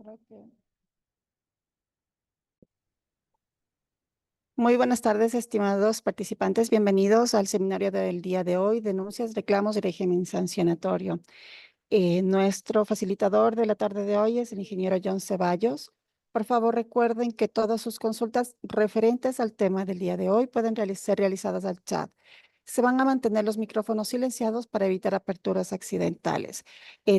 Ok. Muy buenas tardes, estimados participantes. Bienvenidos al seminario del día de hoy, denuncias, reclamos y régimen sancionatorio. Nuestro facilitador de la tarde de hoy es el ingeniero John Ceballos. Por favor, recuerden que todas sus consultas referentes al tema del día de hoy pueden ser realizadas al chat. Se van a mantener los micrófonos silenciados para evitar aperturas accidentales.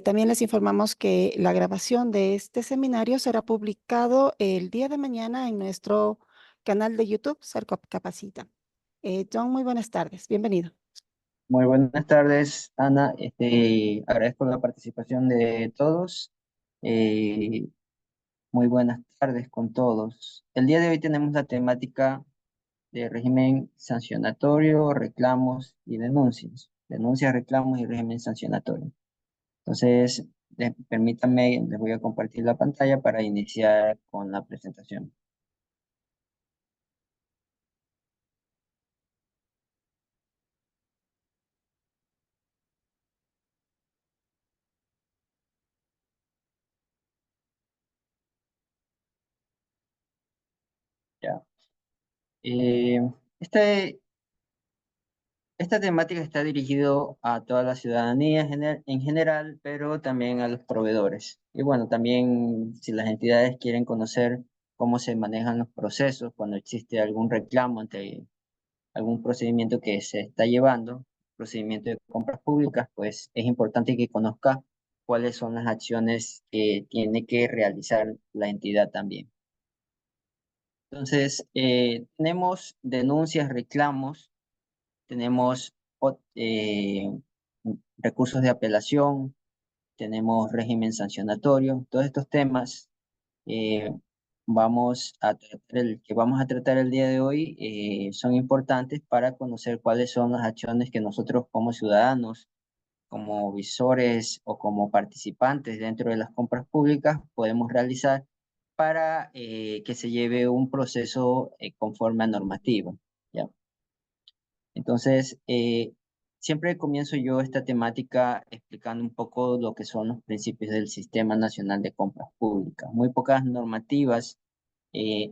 También les informamos que la grabación de este seminario será publicado el día de mañana en nuestro canal de YouTube, Cercop Capacita. John, muy buenas tardes. Bienvenido. Muy buenas tardes, Ana. Agradezco la participación de todos. Eh, Muy buenas tardes con todos. El día de hoy tenemos la temática de régimen sancionatorio, reclamos y denuncias. Denuncias, reclamos y régimen sancionatorio. Entonces, permítanme, les voy a compartir la pantalla para iniciar con la presentación. Ya. Eh, este, Esta temática está dirigido a toda la ciudadanía en general, pero también a los proveedores. Y bueno, también si las entidades quieren conocer cómo se manejan los procesos cuando existe algún reclamo ante algún procedimiento que se está llevando, procedimiento de compras públicas, pues es importante que conozca cuáles son las acciones que tiene que realizar la entidad también. Entonces, tenemos denuncias, reclamos, tenemos recursos de apelación, tenemos régimen sancionatorio. Todos estos temas eh, que vamos a tratar el día de hoy son importantes para conocer cuáles son las acciones que nosotros como ciudadanos, como visores o como participantes dentro de las compras públicas podemos realizar para que se lleve un proceso conforme a normativa. ¿Ya? Entonces, siempre comienzo yo esta temática explicando un poco lo que son los principios del Sistema Nacional de Compras Públicas. Muy pocas normativas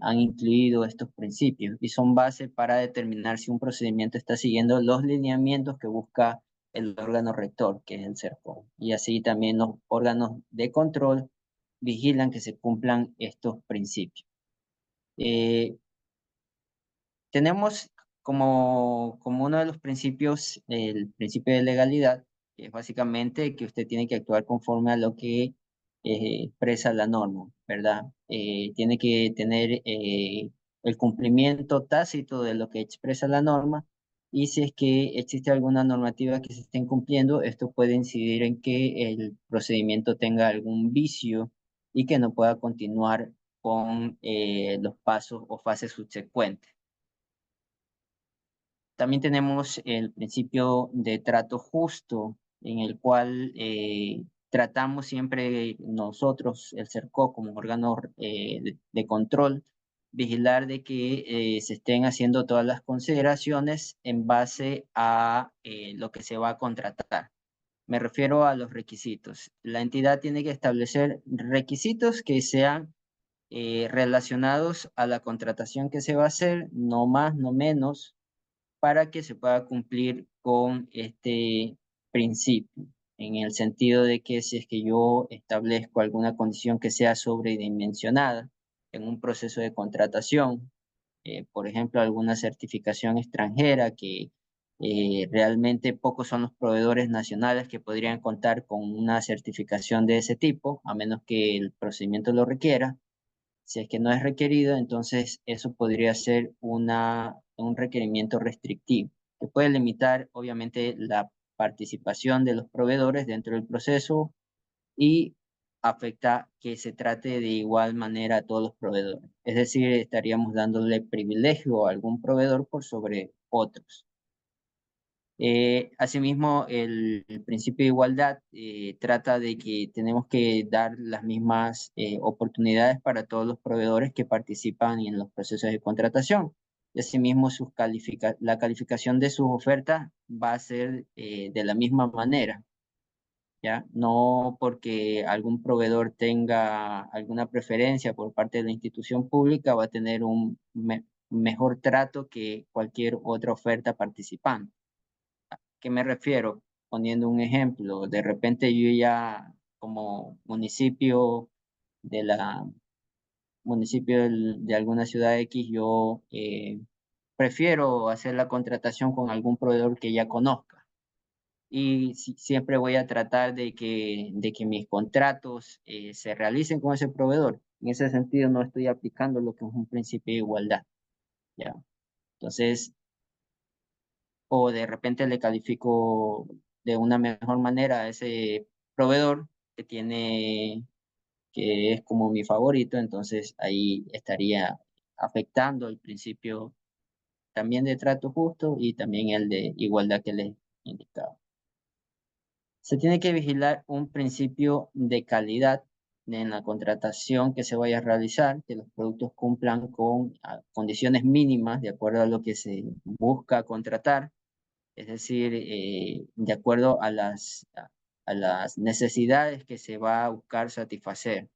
han incluido estos principios y son base para determinar si un procedimiento está siguiendo los lineamientos que busca el órgano rector, que es el CERCO. Y así también los órganos de control vigilan que se cumplan estos principios. Eh, Tenemos como uno de los principios el principio de legalidad, que es básicamente que usted tiene que actuar conforme a lo que expresa la norma, ¿verdad? Tiene que tener el cumplimiento tácito de lo que expresa la norma y si es que existe alguna normativa que se esté incumpliendo, esto puede incidir en que el procedimiento tenga algún vicio y que no pueda continuar con los pasos o fases subsecuentes. También tenemos el principio de trato justo, en el cual tratamos siempre nosotros, el CERCO, como órgano de control, vigilar de que se estén haciendo todas las consideraciones en base a lo que se va a contratar. Me refiero a los requisitos. La entidad tiene que establecer requisitos que sean relacionados a la contratación que se va a hacer, no más, no menos, para que se pueda cumplir con este principio, en el sentido de que si es que yo establezco alguna condición que sea sobredimensionada en un proceso de contratación, por ejemplo, alguna certificación extranjera que realmente pocos son los proveedores nacionales que podrían contar con una certificación de ese tipo, a menos que el procedimiento lo requiera. Si es que no es requerido, entonces eso podría ser un requerimiento restrictivo, que puede limitar obviamente la participación de los proveedores dentro del proceso y afecta que se trate de igual manera a todos los proveedores. Es decir, estaríamos dándole privilegio a algún proveedor por sobre otros. Asimismo, el principio de igualdad trata de que tenemos que dar las mismas oportunidades para todos los proveedores que participan en los procesos de contratación. Y asimismo, la calificación de sus ofertas va a ser de la misma manera. ¿ya? No porque algún proveedor tenga alguna preferencia por parte de la institución pública va a tener un mejor trato que cualquier otra oferta participante. ¿Qué me refiero? Poniendo un ejemplo, de repente yo ya como municipio de la de alguna ciudad X, yo prefiero hacer la contratación con algún proveedor que ya conozca y siempre voy a tratar de que mis contratos se realicen con ese proveedor. En ese sentido, no estoy aplicando lo que es un principio de igualdad, ¿ya? Entonces, o de repente le califico de una mejor manera a ese proveedor que tiene, que es como mi favorito, entonces ahí estaría afectando el principio también de trato justo y también el de igualdad que les indicaba. Se tiene que vigilar un principio de calidad en la contratación que se vaya a realizar, que los productos cumplan con condiciones mínimas de acuerdo a lo que se busca contratar, es decir, de acuerdo a las necesidades que se va a buscar satisfacer.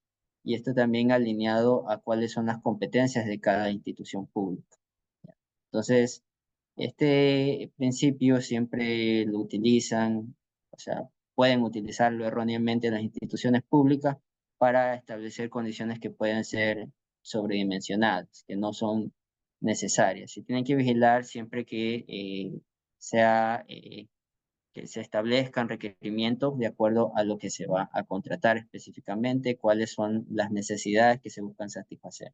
Y esto también alineado a cuáles son las competencias de cada institución pública. Entonces, este principio siempre lo utilizan, o sea, pueden utilizarlo erróneamente las instituciones públicas para establecer condiciones que pueden ser sobredimensionadas, que no son necesarias. Se tienen que vigilar siempre sea, que se establezcan requerimientos de acuerdo a lo que se va a contratar específicamente, cuáles son las necesidades que se buscan satisfacer.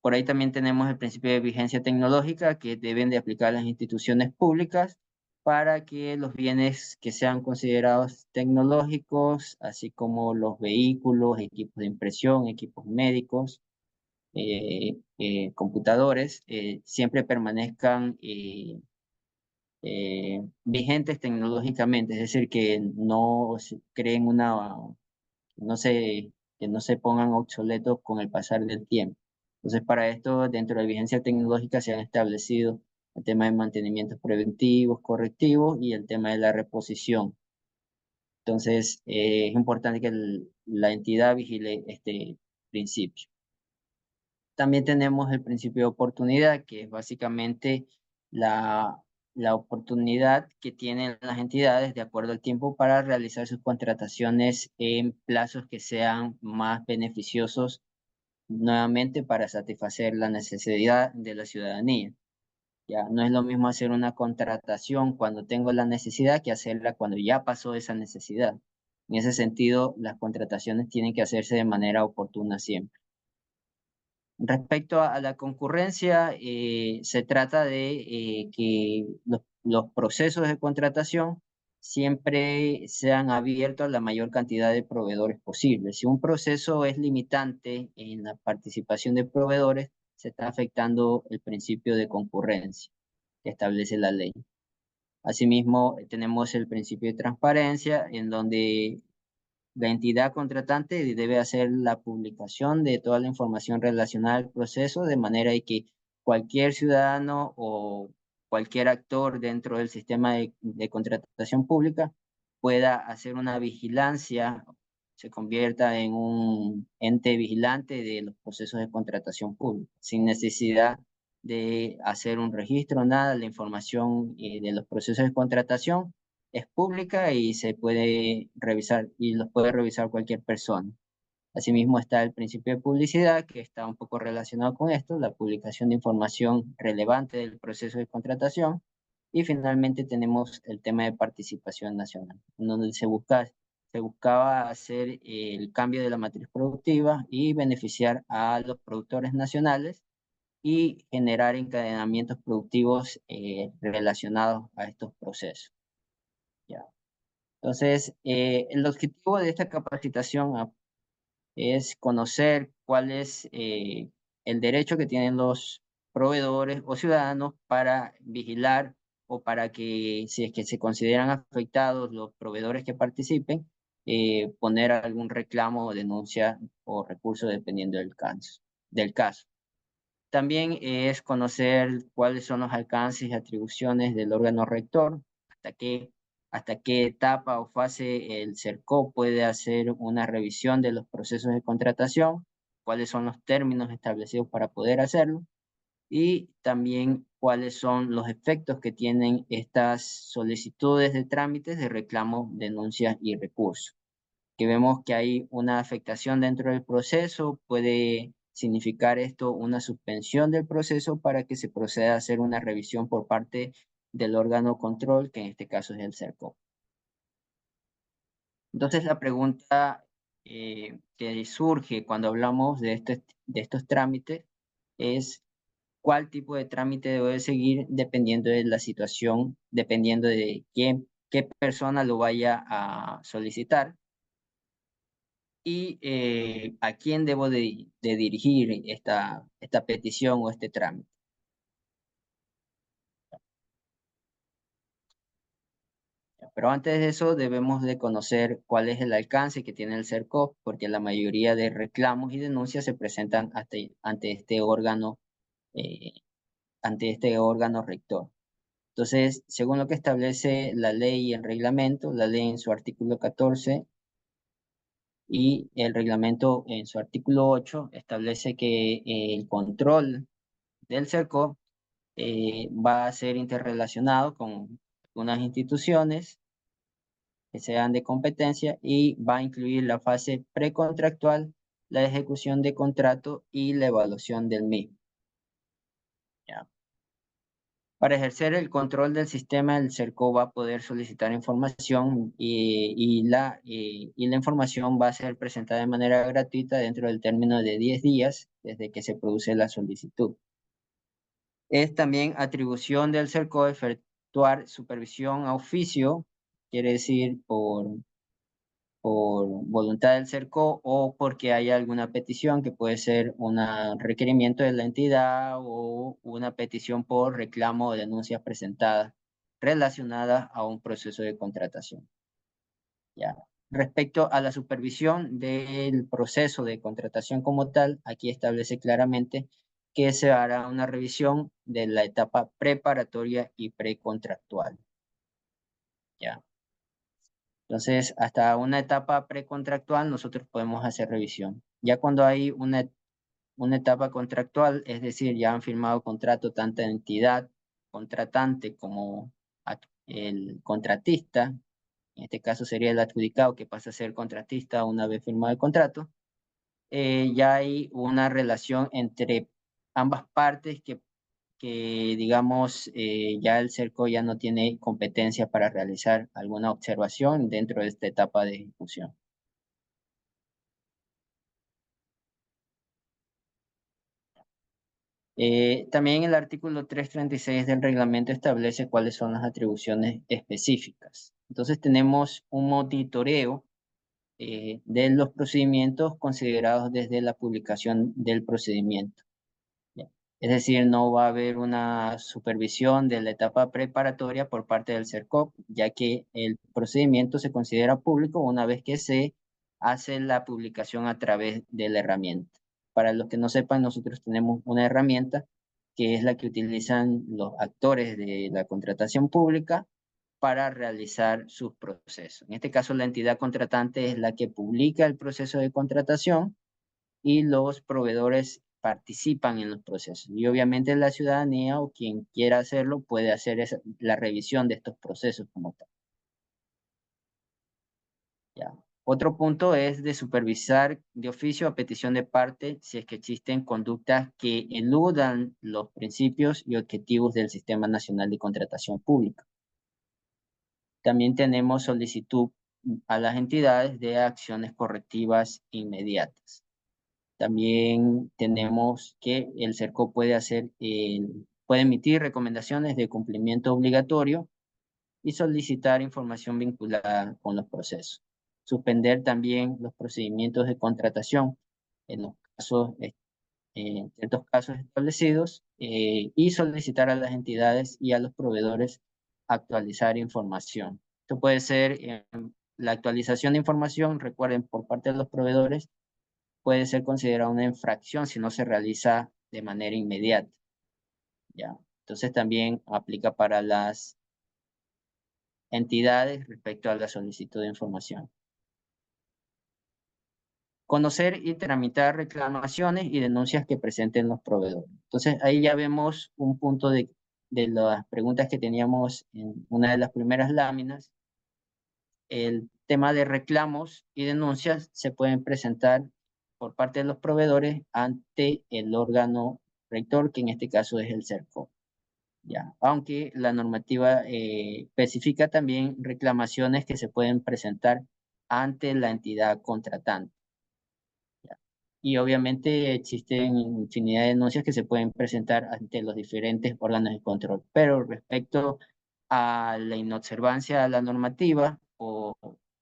Por ahí también tenemos el principio de vigencia tecnológica que deben de aplicar las instituciones públicas para que los bienes que sean considerados tecnológicos, así como los vehículos, equipos de impresión, equipos médicos, computadores, siempre permanezcan vigentes tecnológicamente, es decir, que no se creen no se, que no se pongan obsoletos con el pasar del tiempo. Entonces, para esto, dentro de vigencia tecnológica se han establecido el tema de mantenimientos preventivos, correctivos y el tema de la reposición. Entonces, es importante que la entidad vigile este principio. También tenemos el principio de oportunidad, que es básicamente la oportunidad que tienen las entidades de acuerdo al tiempo para realizar sus contrataciones en plazos que sean más beneficiosos nuevamente para satisfacer la necesidad de la ciudadanía. Ya no es lo mismo hacer una contratación cuando tengo la necesidad que hacerla cuando ya pasó esa necesidad. En ese sentido, las contrataciones tienen que hacerse de manera oportuna siempre. Respecto a la concurrencia, se trata de que los procesos de contratación siempre sean abiertos a la mayor cantidad de proveedores posible. Si un proceso es limitante en la participación de proveedores, se está afectando el principio de concurrencia que establece la ley. Asimismo, tenemos el principio de transparencia, en donde la entidad contratante debe hacer la publicación de toda la información relacionada al proceso de manera de que cualquier ciudadano o cualquier actor dentro del sistema de contratación pública pueda hacer una vigilancia, se convierta en un ente vigilante de los procesos de contratación pública, sin necesidad de hacer un registro, nada, la información de los procesos de contratación es pública y se puede revisar y los puede revisar cualquier persona. Asimismo está el principio de publicidad que está un poco relacionado con esto, la publicación de información relevante del proceso de contratación. Y finalmente tenemos el tema de participación nacional, donde se buscaba hacer el cambio de la matriz productiva y beneficiar a los productores nacionales y generar encadenamientos productivos relacionados a estos procesos. ¿Ya? Entonces, el objetivo de esta capacitación es conocer cuál es el derecho que tienen los proveedores o ciudadanos para vigilar o para que, si es que se consideran afectados los proveedores que participen, poner algún reclamo o denuncia o recurso dependiendo del caso. También es conocer cuáles son los alcances y atribuciones del órgano rector, hasta qué hasta qué etapa o fase el CERCO puede hacer una revisión de los procesos de contratación, cuáles son los términos establecidos para poder hacerlo y también cuáles son los efectos que tienen estas solicitudes de trámites de reclamo, denuncias y recursos. Que vemos que hay una afectación dentro del proceso, puede significar esto una suspensión del proceso para que se proceda a hacer una revisión por parte del órgano control, que en este caso es el CERCO. Entonces la pregunta que surge cuando hablamos de estos trámites es cuál tipo de trámite debe seguir dependiendo de la situación, dependiendo de qué persona lo vaya a solicitar y a quién debo de dirigir esta petición o este trámite. Pero antes de eso debemos de conocer cuál es el alcance que tiene el CERCOP, porque la mayoría de reclamos y denuncias se presentan eh, ante este órgano rector. Entonces, según lo que establece la ley y el reglamento, la ley en su artículo 14 y el reglamento en su artículo 8 establece que el control del CERCOP va a ser interrelacionado con unas instituciones que sean de competencia y va a incluir la fase precontractual, la ejecución de contrato y la evaluación del mismo. ¿Ya? Para ejercer el control del sistema, el CERCO va a poder solicitar información y la información va a ser presentada de manera gratuita dentro del término de 10 días desde que se produce la solicitud. Es también atribución del CERCO efectuar supervisión a oficio, quiere decir por voluntad del CERCO o porque haya alguna petición que puede ser un requerimiento de la entidad o una petición por reclamo o denuncias presentadas relacionadas a un proceso de contratación. ¿Ya? Respecto a la supervisión del proceso de contratación como tal, aquí establece claramente que se hará una revisión de la etapa preparatoria y precontractual. ¿Ya? Entonces, hasta una etapa precontractual nosotros podemos hacer revisión. Ya cuando hay una etapa contractual, es decir, ya han firmado contrato tanto entidad contratante como el contratista, en este caso sería el adjudicado que pasa a ser contratista una vez firmado el contrato, ya hay una relación entre ambas partes que digamos, ya el CERCO ya no tiene competencia para realizar alguna observación dentro de esta etapa de ejecución. También el artículo 336 del reglamento establece cuáles son las atribuciones específicas. Entonces tenemos un monitoreo de los procedimientos considerados desde la publicación del procedimiento. Es decir, no va a haber una supervisión de la etapa preparatoria por parte del CERCOP, ya que el procedimiento se considera público una vez que se hace la publicación a través de la herramienta. Para los que no sepan, nosotros tenemos una herramienta que es la que utilizan los actores de la contratación pública para realizar sus procesos. En este caso, la entidad contratante es la que publica el proceso de contratación y los proveedores participan en los procesos. Y obviamente la ciudadanía o quien quiera hacerlo puede hacer la revisión de estos procesos como tal. ¿Ya? Otro punto es de supervisar de oficio a petición de parte si es que existen conductas que eludan los principios y objetivos del Sistema Nacional de Contratación Pública. También tenemos solicitud a las entidades de acciones correctivas inmediatas. También tenemos que el CERCO puede emitir recomendaciones de cumplimiento obligatorio y solicitar información vinculada con los procesos. Suspender también los procedimientos de contratación en los casos, en ciertos casos establecidos y solicitar a las entidades y a los proveedores actualizar información. Esto puede ser la actualización de información, recuerden, por parte de los proveedores, puede ser considerada una infracción si no se realiza de manera inmediata. ¿Ya? Entonces también aplica para entidades respecto a la solicitud de información. Conocer y tramitar reclamaciones y denuncias que presenten los proveedores. Entonces, ahí ya vemos un punto de las preguntas que teníamos en una de las primeras láminas. El tema de reclamos y denuncias se pueden presentar por parte de los proveedores ante el órgano rector, que en este caso es el CERCO. Ya, aunque la normativa especifica también reclamaciones que se pueden presentar ante la entidad contratante. Ya. Y obviamente existen infinidad de denuncias que se pueden presentar ante los diferentes órganos de control. Pero respecto a la inobservancia a la normativa o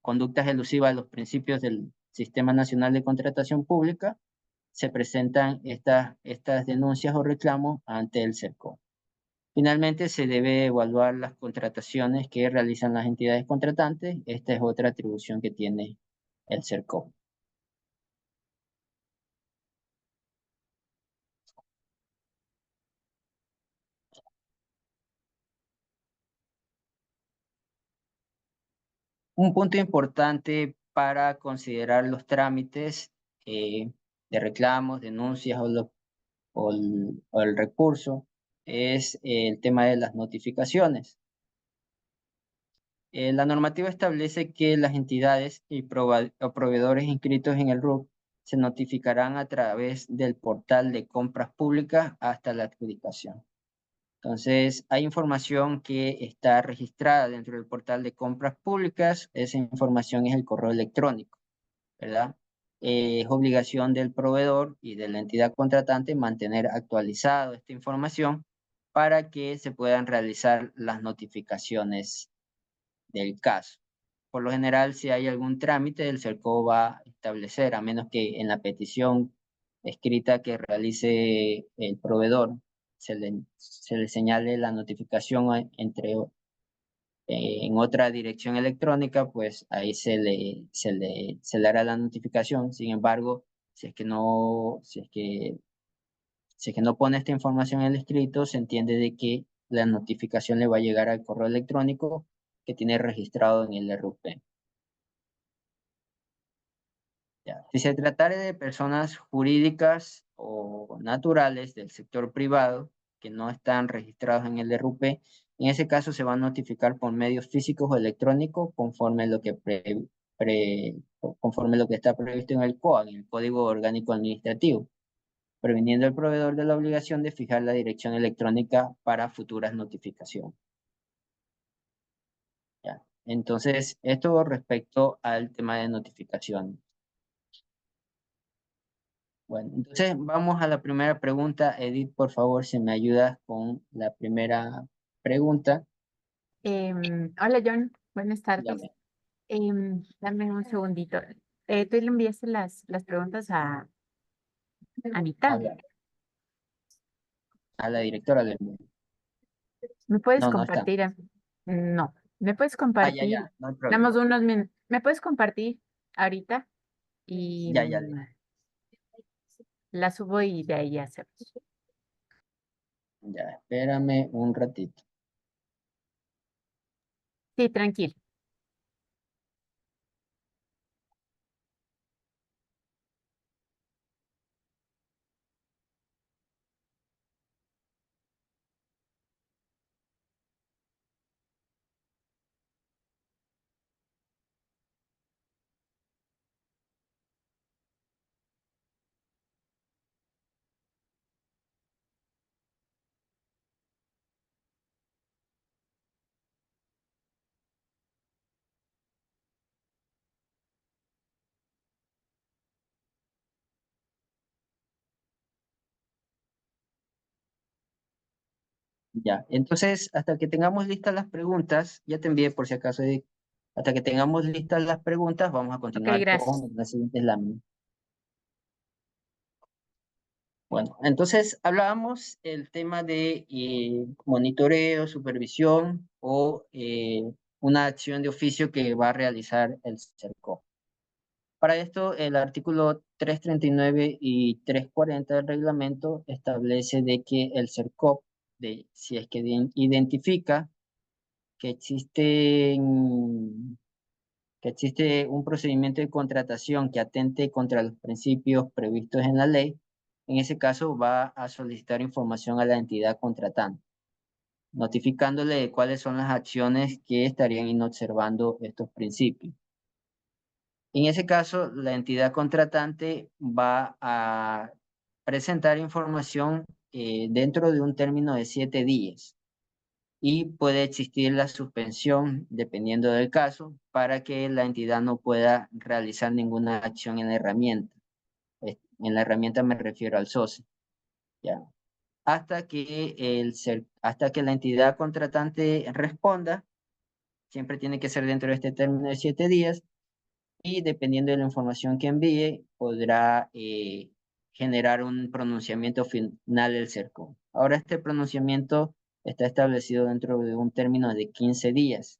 conductas elusivas a los principios del Sistema Nacional de Contratación Pública, se presentan estas denuncias o reclamos ante el CERCO. Finalmente, se debe evaluar las contrataciones que realizan las entidades contratantes. Esta es otra atribución que tiene el CERCO. Un punto importante para considerar los trámites de reclamos, denuncias o el recurso es el tema de las notificaciones. La normativa establece que las entidades o proveedores inscritos en el RUP se notificarán a través del portal de compras públicas hasta la adjudicación. Entonces, hay información que está registrada dentro del portal de compras públicas. Esa información es el correo electrónico, ¿verdad? Es obligación del proveedor y de la entidad contratante mantener actualizado esta información para que se puedan realizar las notificaciones del caso. Por lo general, si hay algún trámite, el CERCO va a establecer, a menos que en la petición escrita que realice el proveedor se le señale la notificación en otra dirección electrónica, pues ahí se le hará la notificación. Sin embargo, si es que no pone esta información en el escrito, se entiende de que la notificación le va a llegar al correo electrónico que tiene registrado en el RUP. Ya. Si se tratara de personas jurídicas o naturales del sector privado que no están registrados en el RUP, en ese caso se va a notificar por medios físicos o electrónicos conforme conforme lo que está previsto en el COA, en el Código Orgánico Administrativo, previniendo al proveedor de la obligación de fijar la dirección electrónica para futuras notificaciones. ¿Ya? Entonces, esto respecto al tema de notificación. Bueno, entonces vamos a la primera pregunta. Edith, por favor, si me ayudas con la primera pregunta. Hola John, buenas Ya tardes. Dame un segundito. Tú le enviaste las preguntas a Anita. A la directora le envío. ¿Me puedes No, no está. compartir? No, ¿me puedes Ya, compartir? no hay Damos problema. unos minutos. ¿Me puedes compartir ahorita? Y Ya. la subo y de ahí hacemos. Ya, espérame un ratito. Sí, tranquilo. Ya, entonces, hasta que tengamos listas las preguntas, ya te envié por si acaso, Edith. Hasta que tengamos listas las preguntas, vamos a Ok, continuar gracias. con las siguientes láminas. Bueno, entonces hablábamos el tema de monitoreo, supervisión o una acción de oficio que va a realizar el CERCO. Para esto, el artículo 339 y 340 del reglamento establece de que el CERCOP, si es que identifica que existe un procedimiento de contratación que atente contra los principios previstos en la ley, en ese caso va a solicitar información a la entidad contratante, notificándole de cuáles son las acciones que estarían inobservando estos principios. En ese caso, la entidad contratante va a presentar información dentro de un término de 7 días y puede existir la suspensión, dependiendo del caso, para que la entidad no pueda realizar ninguna acción en la herramienta. En la herramienta me refiero al SOCE, ¿ya? Hasta que la entidad contratante responda, siempre tiene que ser dentro de este término de 7 días, y dependiendo de la información que envíe, podrá generar un pronunciamiento final del CERCO. Ahora, este pronunciamiento está establecido dentro de un término de 15 días.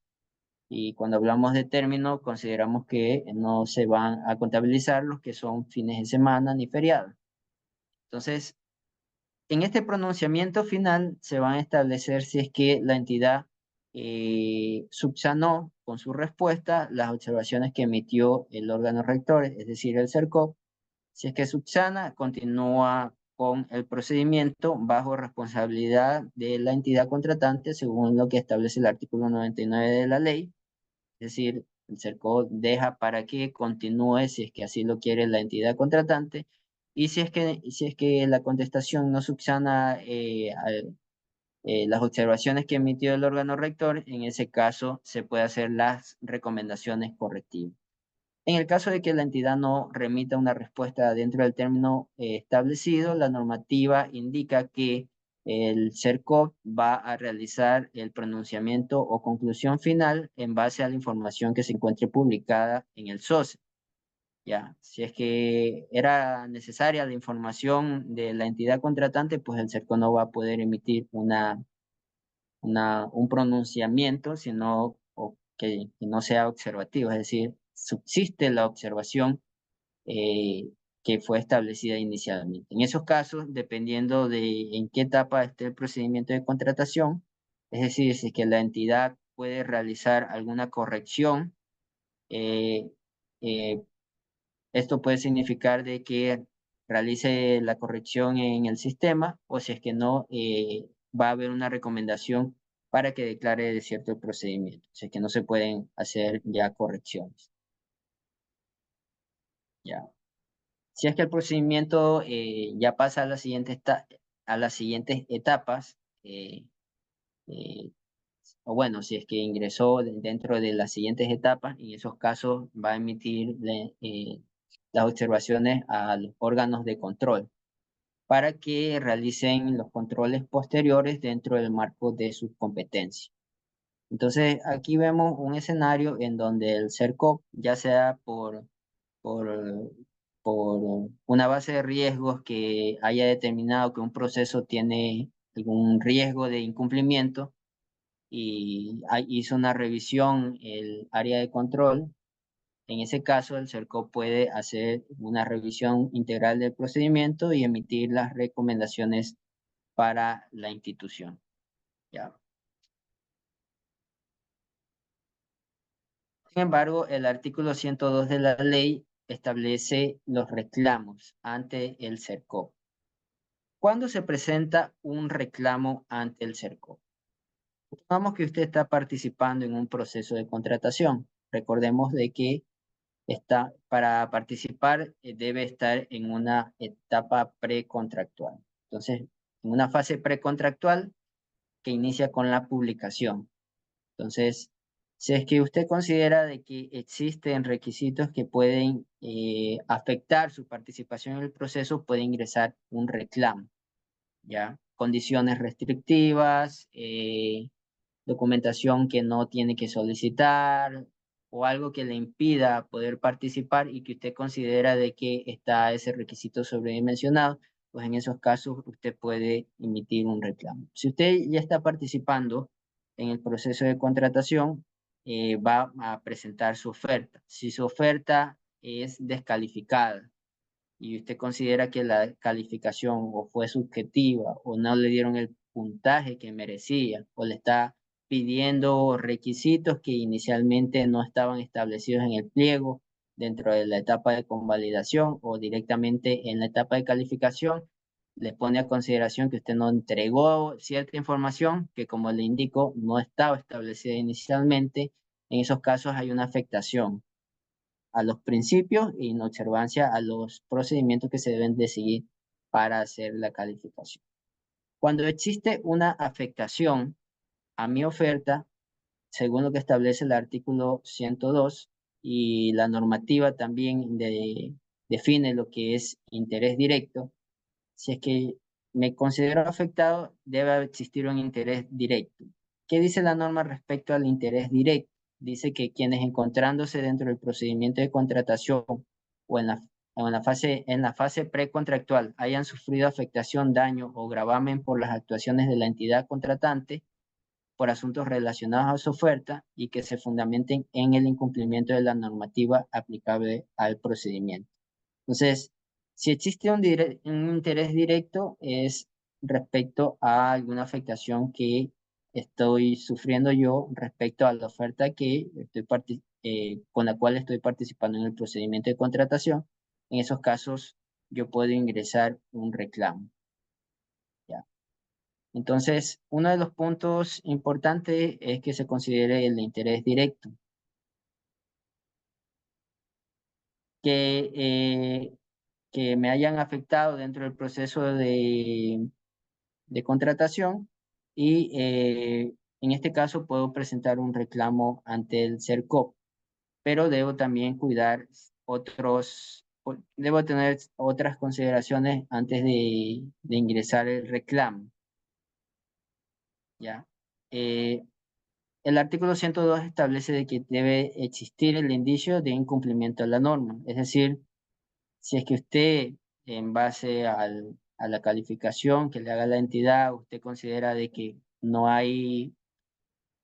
Y cuando hablamos de término, consideramos que no se van a contabilizar los que son fines de semana ni feriados. Entonces, en este pronunciamiento final se van a establecer si es que la entidad subsanó con su respuesta las observaciones que emitió el órgano rector, es decir, el CERCOP. Si es que subsana, continúa con el procedimiento bajo responsabilidad de la entidad contratante, según lo que establece el artículo 99 de la ley. Es decir, el CERCOP deja para que continúe si es que así lo quiere la entidad contratante. Y si es que la contestación no subsana las observaciones que emitió el órgano rector, en ese caso se puede hacer las recomendaciones correctivas. En el caso de que la entidad no remita una respuesta dentro del término establecido, la normativa indica que el CERCOP va a realizar el pronunciamiento o conclusión final en base a la información que se encuentre publicada en el SOCE. Ya, si es que era necesaria la información de la entidad contratante, pues el CERCOP no va a poder emitir un pronunciamiento, sino que no sea observativo, es decir, subsiste la observación que fue establecida inicialmente. En esos casos, dependiendo de en qué etapa esté el procedimiento de contratación, es decir, si es que la entidad puede realizar alguna corrección, eh, eh, esto puede significar de que realice la corrección en el sistema, o si es que no, va a haber una recomendación para que declare desierto el procedimiento, si es que no se pueden hacer ya correcciones. Ya. Si es que el procedimiento ya pasa a a las siguientes etapas, eh, o bueno, si es que ingresó dentro de las siguientes etapas, en esos casos va a emitir las observaciones a los órganos de control para que realicen los controles posteriores dentro del marco de sus competencias. Entonces, aquí vemos un escenario en donde el CERCOP, ya sea por, por una base de riesgos que haya determinado que un proceso tiene algún riesgo de incumplimiento y hizo una revisión el área de control. En ese caso, el CERCOP puede hacer una revisión integral del procedimiento y emitir las recomendaciones para la institución. ¿Ya? Sin embargo, el artículo 102 de la ley establece los reclamos ante el CERCOP. ¿Cuándo se presenta un reclamo ante el CERCOP? Supongamos que usted está participando en un proceso de contratación. Recordemos de que para participar debe estar en una etapa precontractual. Entonces, en una fase precontractual que inicia con la publicación. Entonces, si es que usted considera de que existen requisitos que pueden afectar su participación en el proceso, puede ingresar un reclamo, ¿ya? Condiciones restrictivas, documentación que no tiene que solicitar o algo que le impida poder participar y que usted considera de que está ese requisito sobredimensionado, pues en esos casos usted puede emitir un reclamo. Si usted ya está participando en el proceso de contratación, va a presentar su oferta. Si su oferta es descalificada y usted considera que la calificación o fue subjetiva o no le dieron el puntaje que merecía o le está pidiendo requisitos que inicialmente no estaban establecidos en el pliego dentro de la etapa de convalidación o directamente en la etapa de calificación, le pone a consideración que usted no entregó cierta información que, como le indico, no estaba establecida inicialmente. En esos casos hay una afectación a los principios e inobservancia a los procedimientos que se deben de seguir para hacer la calificación. Cuando existe una afectación a mi oferta, según lo que establece el artículo 102 y la normativa también define lo que es interés directo, si es que me considero afectado, debe existir un interés directo. ¿Qué dice la norma respecto al interés directo? Dice que quienes encontrándose dentro del procedimiento de contratación o en la fase precontractual hayan sufrido afectación, daño o gravamen por las actuaciones de la entidad contratante por asuntos relacionados a su oferta y que se fundamenten en el incumplimiento de la normativa aplicable al procedimiento. Entonces, si existe un interés directo es respecto a alguna afectación que estoy sufriendo yo respecto a la oferta que con la cual estoy participando en el procedimiento de contratación. En esos casos, yo puedo ingresar un reclamo. ¿Ya? Entonces, uno de los puntos importantes es que se considere el interés directo. Que me hayan afectado dentro del proceso de contratación y en este caso puedo presentar un reclamo ante el CERCOP, pero debo también cuidar debo tener otras consideraciones antes de ingresar el reclamo. ¿Ya? El artículo 102 establece de que debe existir el indicio de incumplimiento de la norma, es decir, si es que usted, en base a la calificación que le haga la entidad, usted considera de que no hay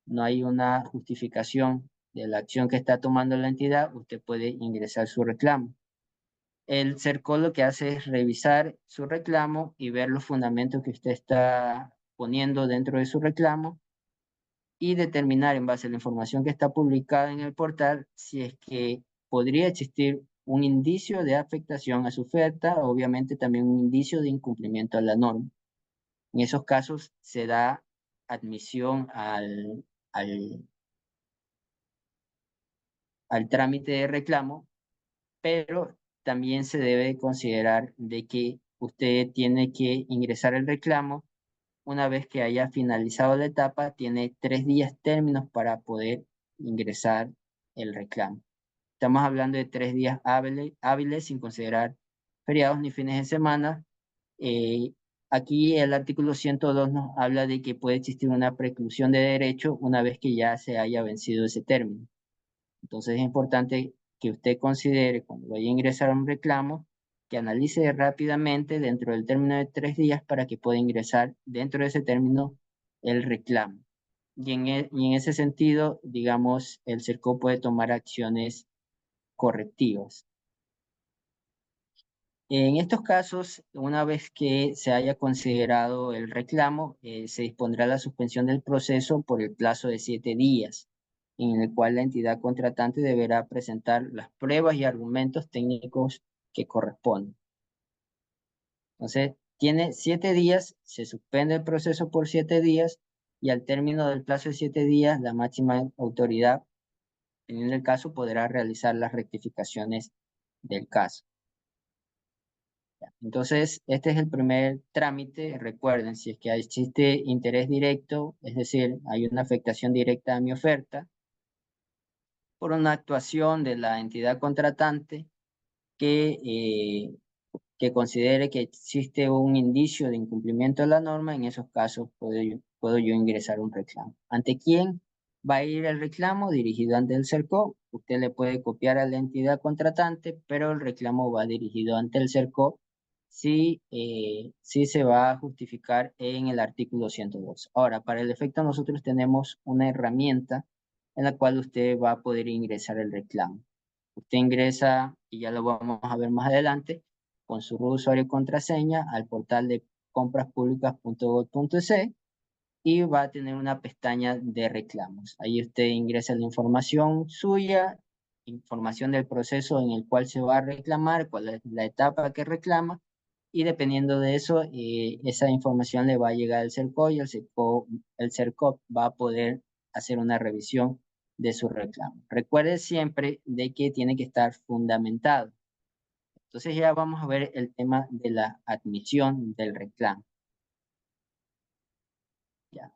una justificación de la acción que está tomando la entidad, usted puede ingresar su reclamo. El CERCO lo que hace es revisar su reclamo y ver los fundamentos que usted está poniendo dentro de su reclamo y determinar en base a la información que está publicada en el portal si es que podría existir un indicio de afectación a su oferta, obviamente también un indicio de incumplimiento a la norma. En esos casos se da admisión al trámite de reclamo, pero también se debe considerar de que usted tiene que ingresar el reclamo una vez que haya finalizado la etapa, tiene 3 días términos para poder ingresar el reclamo. Estamos hablando de 3 días hábiles sin considerar feriados ni fines de semana. Aquí el artículo 102 nos habla de que puede existir una preclusión de derecho una vez que ya se haya vencido ese término. Entonces es importante que usted considere cuando vaya a ingresar un reclamo que analice rápidamente dentro del término de 3 días para que pueda ingresar dentro de ese término el reclamo. Y en ese sentido, digamos, el CERCO puede tomar acciones correctivas. En estos casos, una vez que se haya considerado el reclamo, se dispondrá la suspensión del proceso por el plazo de 7 días, en el cual la entidad contratante deberá presentar las pruebas y argumentos técnicos que corresponden. Entonces, tiene 7 días, se suspende el proceso por 7 días y al término del plazo de 7 días, la máxima autoridad, en el caso, podrá realizar las rectificaciones del caso. Entonces, este es el primer trámite. Recuerden, si es que existe interés directo, es decir, hay una afectación directa a mi oferta, por una actuación de la entidad contratante que considere que existe un indicio de incumplimiento de la norma, en esos casos puedo yo ingresar un reclamo. ¿Ante quién va a ir el reclamo? Dirigido ante el CERCO. Usted le puede copiar a la entidad contratante, pero el reclamo va dirigido ante el CERCO si se va a justificar en el artículo 102. Ahora, para el efecto nosotros tenemos una herramienta en la cual usted va a poder ingresar el reclamo. Usted ingresa, y ya lo vamos a ver más adelante, con su usuario y contraseña al portal de compraspublicas.gov.es y va a tener una pestaña de reclamos. Ahí usted ingresa la información suya, información del proceso en el cual se va a reclamar, cuál es la etapa que reclama, y dependiendo de eso, esa información le va a llegar al CERCOP y el CERCOP va a poder hacer una revisión de su reclamo. Recuerde siempre de que tiene que estar fundamentado. Entonces ya vamos a ver el tema de la admisión del reclamo. Ya.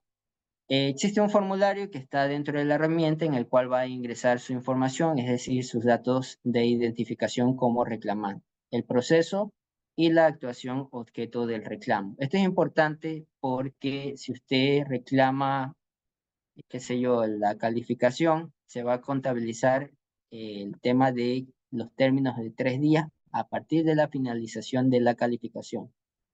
Existe un formulario que está dentro de la herramienta en el cual va a ingresar su información, es decir, sus datos de identificación como reclamante, el proceso y la actuación objeto del reclamo. Esto es importante porque si usted reclama, qué sé yo, la calificación, se va a contabilizar el tema de los términos de 3 días a partir de la finalización de la calificación.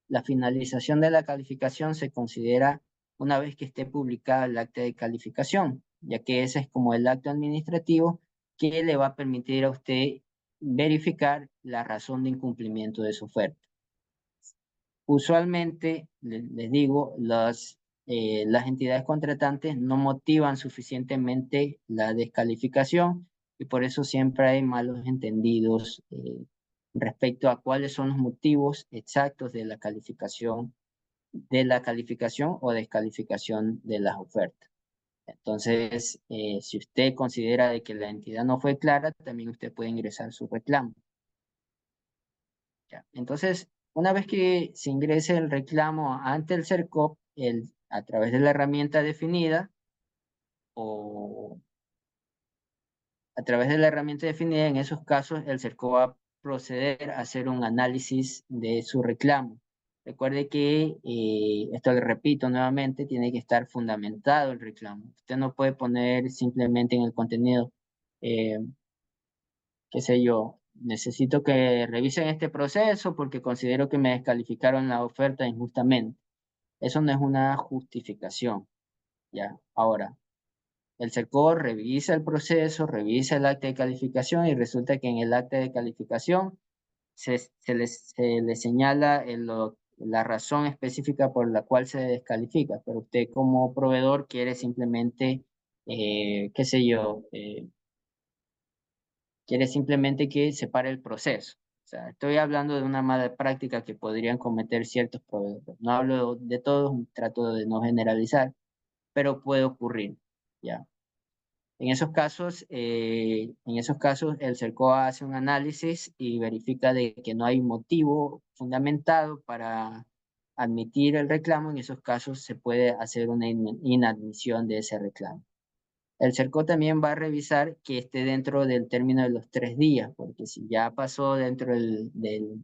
La finalización de la calificación se considera una vez que esté publicada el acta de calificación, ya que ese es como el acto administrativo que le va a permitir a usted verificar la razón de incumplimiento de su oferta. Usualmente, les digo, las entidades contratantes no motivan suficientemente la descalificación y por eso siempre hay malos entendidos respecto a cuáles son los motivos exactos de la calificación o descalificación de las ofertas. Entonces, si usted considera de que la entidad no fue clara, también usted puede ingresar su reclamo. Ya. Entonces, una vez que se ingrese el reclamo ante el CERCOP, a través de la herramienta definida o a través de la herramienta definida, en esos casos el CERCOP va a proceder a hacer un análisis de su reclamo. Recuerde que, esto le repito nuevamente, tiene que estar fundamentado el reclamo. Usted no puede poner simplemente en el contenido, qué sé yo, necesito que revisen este proceso porque considero que me descalificaron la oferta injustamente. Eso no es una justificación, ¿ya? Ahora, el CERCOP revisa el proceso, revisa el acta de calificación y resulta que en el acta de calificación se le señala la razón específica por la cual se descalifica, pero usted como proveedor quiere simplemente, qué sé yo, quiere simplemente que se pare el proceso. O sea, estoy hablando de una mala práctica que podrían cometer ciertos proveedores. No hablo de todos, trato de no generalizar, pero puede ocurrir, ¿ya? En esos casos, el CERCOP hace un análisis y verifica de que no hay motivo fundamentado para admitir el reclamo. En esos casos se puede hacer una inadmisión de ese reclamo. El CERCOP también va a revisar que esté dentro del término de los 3 días, porque si ya pasó dentro de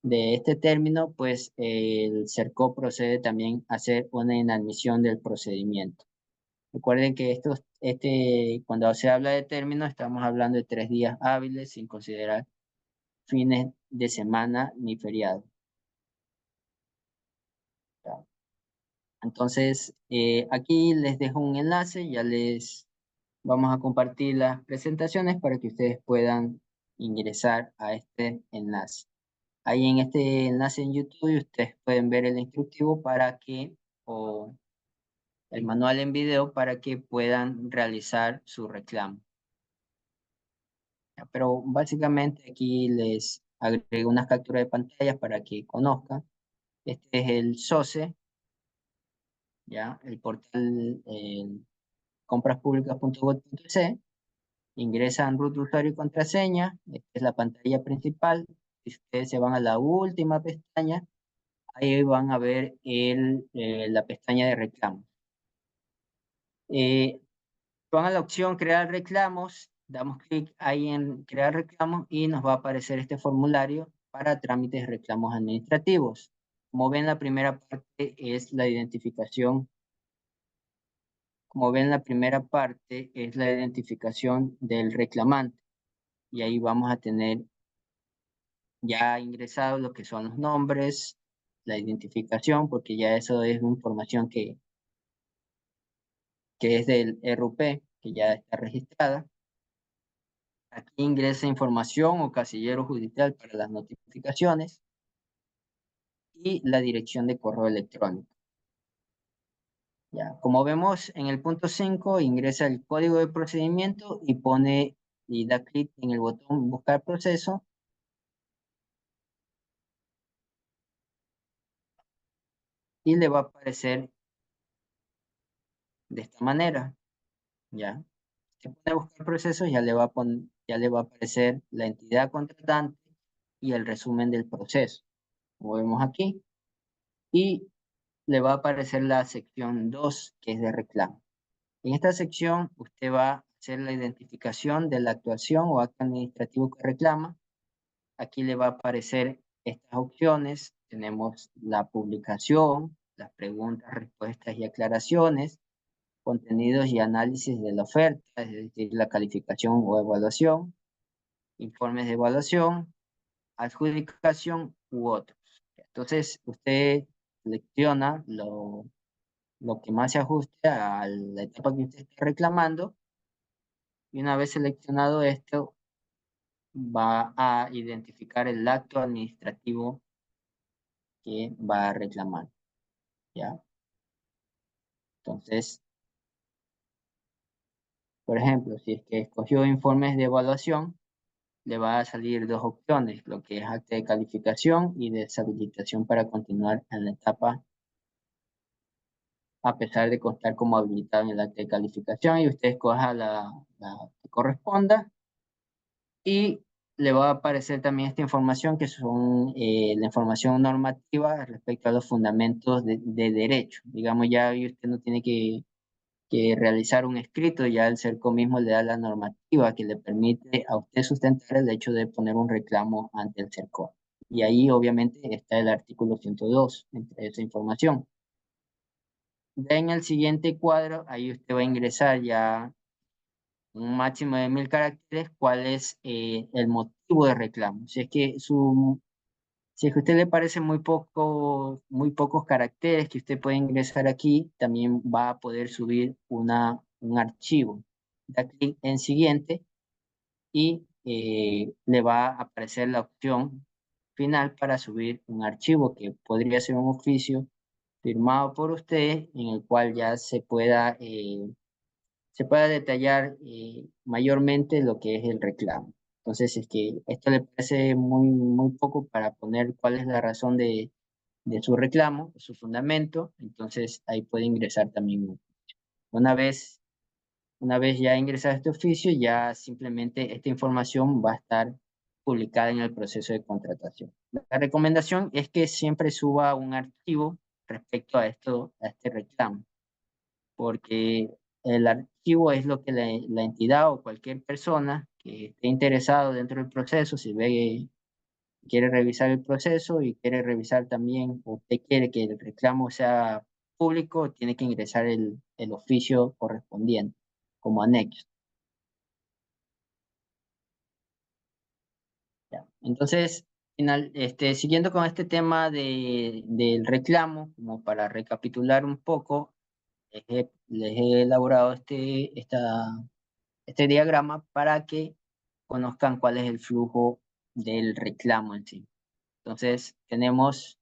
este término, pues el CERCOP procede también a hacer una inadmisión del procedimiento. Recuerden que cuando se habla de término, estamos hablando de 3 días hábiles sin considerar fines de semana ni feriados. Entonces, aquí les dejo un enlace, ya les vamos a compartir las presentaciones para que ustedes puedan ingresar a este enlace. Ahí en este enlace en YouTube ustedes pueden ver el instructivo o el manual en video para que puedan realizar su reclamo. Pero básicamente aquí les agrego unas capturas de pantalla para que conozcan. Este es el SOCE, ¿ya? El portal compraspublicas.gov.es. Ingresan root, usuario y contraseña. Esta es la pantalla principal. Si ustedes se van a la última pestaña, ahí van a ver la pestaña de reclamos. Van a la opción crear reclamos, damos clic ahí en crear reclamos y nos va a aparecer este formulario para trámites de reclamos administrativos. Como ven, la primera parte es la identificación. Como ven, la primera parte es la identificación del reclamante. Y ahí vamos a tener ya ingresados lo que son los nombres, la identificación, porque ya eso es información que es del RUP, que ya está registrada. Aquí ingresa información o casillero judicial para las notificaciones y la dirección de correo electrónico. Ya, como vemos en el punto 5, ingresa el código de procedimiento y da clic en el botón buscar proceso. Y le va a aparecer de esta manera, ¿ya? Se pone a buscar procesos, ya le va a aparecer la entidad contratante y el resumen del proceso, como vemos aquí. Y le va a aparecer la sección 2, que es de reclamo. En esta sección, usted va a hacer la identificación de la actuación o acto administrativo que reclama. Aquí le va a aparecer estas opciones. Tenemos la publicación, las preguntas, respuestas y aclaraciones, contenidos y análisis de la oferta, es decir, la calificación o evaluación, informes de evaluación, adjudicación u otros. Entonces, usted selecciona lo que más se ajuste a la etapa que usted está reclamando y una vez seleccionado esto, va a identificar el acto administrativo que va a reclamar, ¿ya? Entonces, por ejemplo, si es que escogió informes de evaluación, le va a salir dos opciones, lo que es acta de calificación y deshabilitación para continuar en la etapa, a pesar de constar como habilitado en el acta de calificación, y usted escoja la que corresponda, y le va a aparecer también esta información, que son la información normativa respecto a los fundamentos de derecho. Digamos, ya usted no tiene que realizar un escrito, ya el CERCO mismo le da la normativa que le permite a usted sustentar el hecho de poner un reclamo ante el CERCO. Y ahí obviamente está el artículo 102, entre esa información. Ya en el siguiente cuadro, ahí usted va a ingresar ya un máximo de 1000 caracteres, cuál es el motivo de reclamo. Si es que a usted le parece muy pocos caracteres que usted puede ingresar aquí, también va a poder subir un archivo. Da clic en siguiente y le va a aparecer la opción final para subir un archivo que podría ser un oficio firmado por usted en el cual ya se pueda detallar mayormente lo que es el reclamo. Entonces, es que esto le parece muy poco para poner cuál es la razón de su reclamo, de su fundamento, entonces ahí puede ingresar también. Una vez, una vez ya ingresado este oficio, ya simplemente esta información va a estar publicada en el proceso de contratación. La recomendación es que siempre suba un archivo respecto a a este reclamo, porque el archivo es lo que la entidad o cualquier persona que esté interesado dentro del proceso, si ve, quiere revisar el proceso y quiere revisar también, o usted quiere que el reclamo sea público, tiene que ingresar el oficio correspondiente como anexo. ¿Ya? Entonces, siguiendo con este tema del reclamo, como para recapitular un poco, les he elaborado este diagrama para que conozcan cuál es el flujo del reclamo en sí. Entonces, tenemos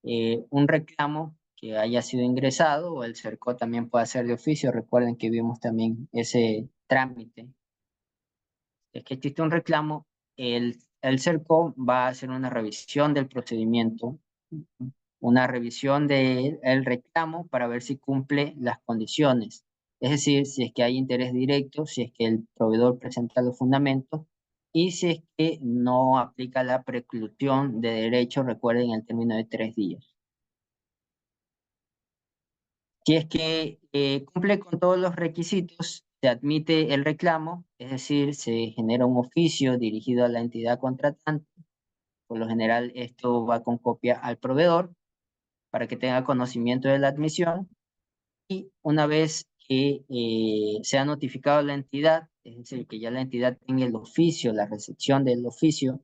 un reclamo que haya sido ingresado, o el CERCO también puede hacer de oficio. Recuerden que vimos también ese trámite. Es que existe un reclamo, el CERCO va a hacer una revisión del procedimiento, una revisión del reclamo para ver si cumple las condiciones. Es decir, si es que hay interés directo, si es que el proveedor presenta los fundamentos y si es que no aplica la preclusión de derecho, recuerden el término de 3 días. Si es que cumple con todos los requisitos, se admite el reclamo, es decir, se genera un oficio dirigido a la entidad contratante. Por lo general, esto va con copia al proveedor para que tenga conocimiento de la admisión. Y una vez que se ha notificado a la entidad, es decir, que ya la entidad tenga el oficio, la recepción del oficio,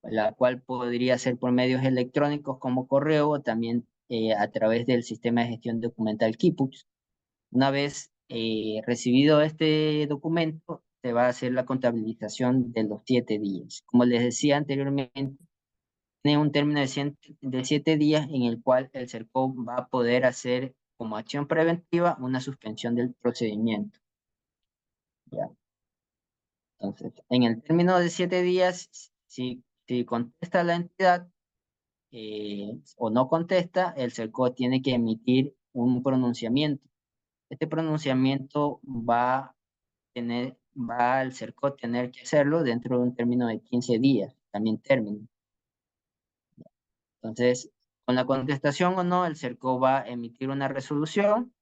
la cual podría ser por medios electrónicos como correo o también a través del sistema de gestión documental Kipux. Una vez recibido este documento, se va a hacer la contabilización de los 7 días. Como les decía anteriormente, tiene un término de 7 días en el cual el CERCO va a poder hacer como acción preventiva una suspensión del procedimiento. ¿Ya? Entonces, en el término de 7 días, si contesta la entidad o no contesta, el CERCO tiene que emitir un pronunciamiento. Este pronunciamiento va al CERCO tener que hacerlo dentro de un término de 15 días, también término. Entonces, con la contestación o no, el CERCO va a emitir una resolución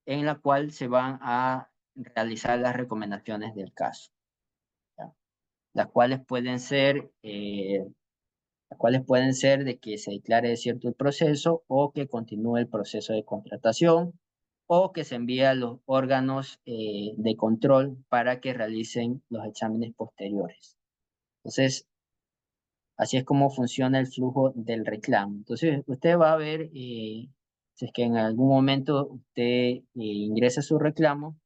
en la cual se van a realizar las recomendaciones del caso, ¿ya? Las cuales pueden ser, de que se declare desierto el proceso o que continúe el proceso de contratación o que se envíe a los órganos de control para que realicen los exámenes posteriores. Entonces, así es como funciona el flujo del reclamo. Entonces, usted va a ver, si es que en algún momento usted ingresa su reclamo,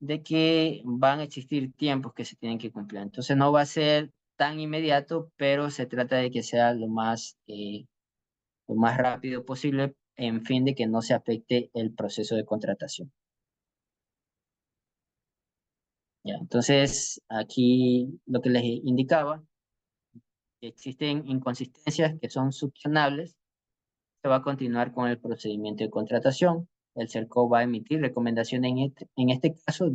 de que van a existir tiempos que se tienen que cumplir. Entonces, no va a ser tan inmediato, pero se trata de que sea lo más rápido posible en fin de que no se afecte el proceso de contratación. Ya, entonces, aquí lo que les indicaba, que existen inconsistencias que son subsanables, se va a continuar con el procedimiento de contratación. El CERCO va a emitir recomendaciones en este caso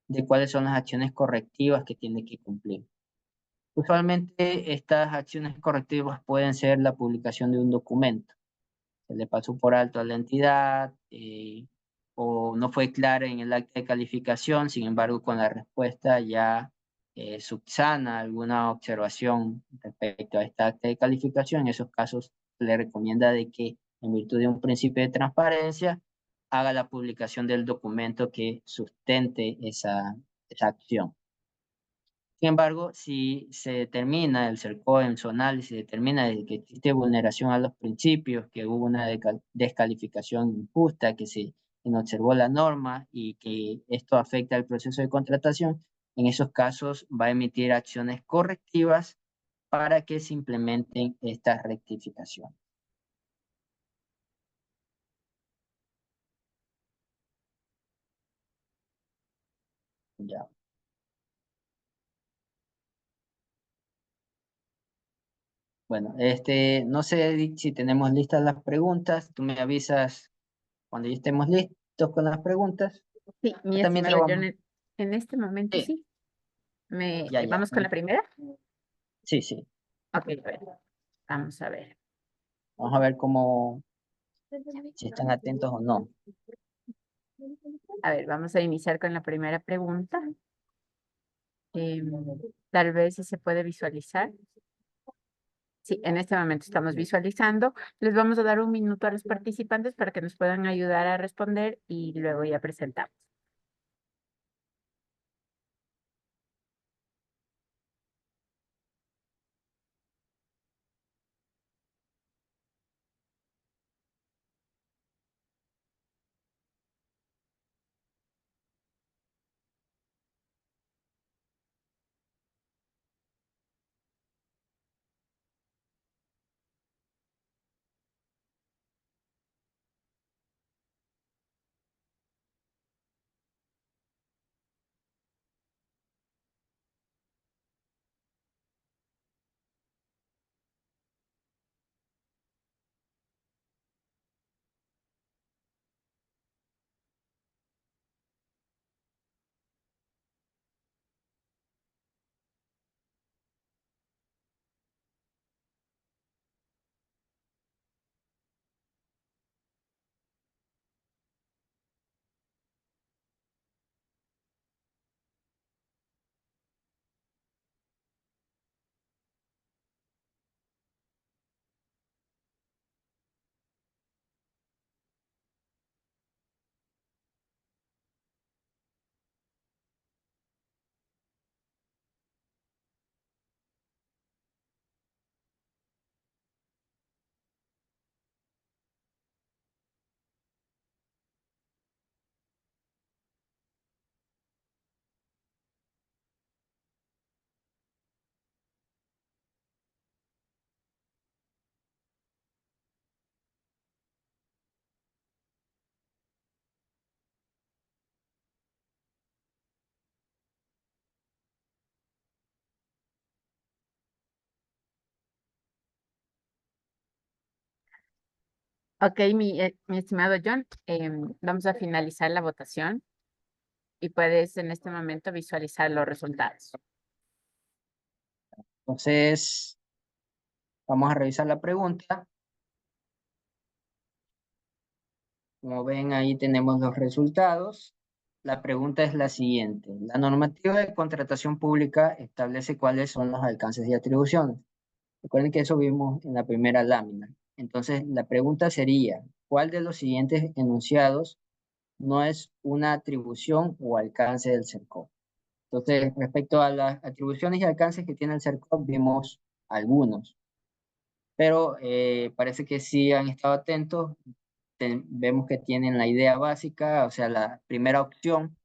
de cuáles son las acciones correctivas que tiene que cumplir. Usualmente estas acciones correctivas pueden ser la publicación de un documento. Se le pasó por alto a la entidad o no fue clara en el acta de calificación, sin embargo con la respuesta ya subsana alguna observación respecto a esta acta de calificación. En esos casos se le recomienda de que en virtud de un principio de transparencia haga la publicación del documento que sustente esa acción. Sin embargo, si se determina, el CERCO en su análisis determina de que existe vulneración a los principios, que hubo una descalificación injusta, que se inobservó la norma y que esto afecta al proceso de contratación, en esos casos va a emitir acciones correctivas para que se implementen estas rectificaciones. Ya. Bueno, no sé si tenemos listas las preguntas. Tú me avisas cuando ya estemos listos con las preguntas. Sí, mi También te estimado John, vamos. en este momento Sí, sí. ya, ya. ¿Vamos con la primera? Sí, sí. Ok, a ver, vamos a ver. Vamos a ver si están atentos o no. A ver, vamos a iniciar con la primera pregunta. Tal vez si se puede visualizar. Sí, en este momento estamos visualizando. Les vamos a dar un minuto a los participantes para que nos puedan ayudar a responder y luego ya presentamos. Ok, mi estimado John, vamos a finalizar la votación y puedes en este momento visualizar los resultados. Entonces, vamos a revisar la pregunta. Como ven, ahí tenemos los resultados. La pregunta es la siguiente. La normativa de contratación pública establece cuáles son los alcances y atribuciones. Recuerden que eso vimos en la primera lámina. Entonces, la pregunta sería, ¿cuál de los siguientes enunciados no es una atribución o alcance del CERCOP? Entonces, respecto a las atribuciones y alcances que tiene el CERCOP, vimos algunos, pero parece que sí han estado atentos. Vemos que tienen la idea básica, o sea, la primera opción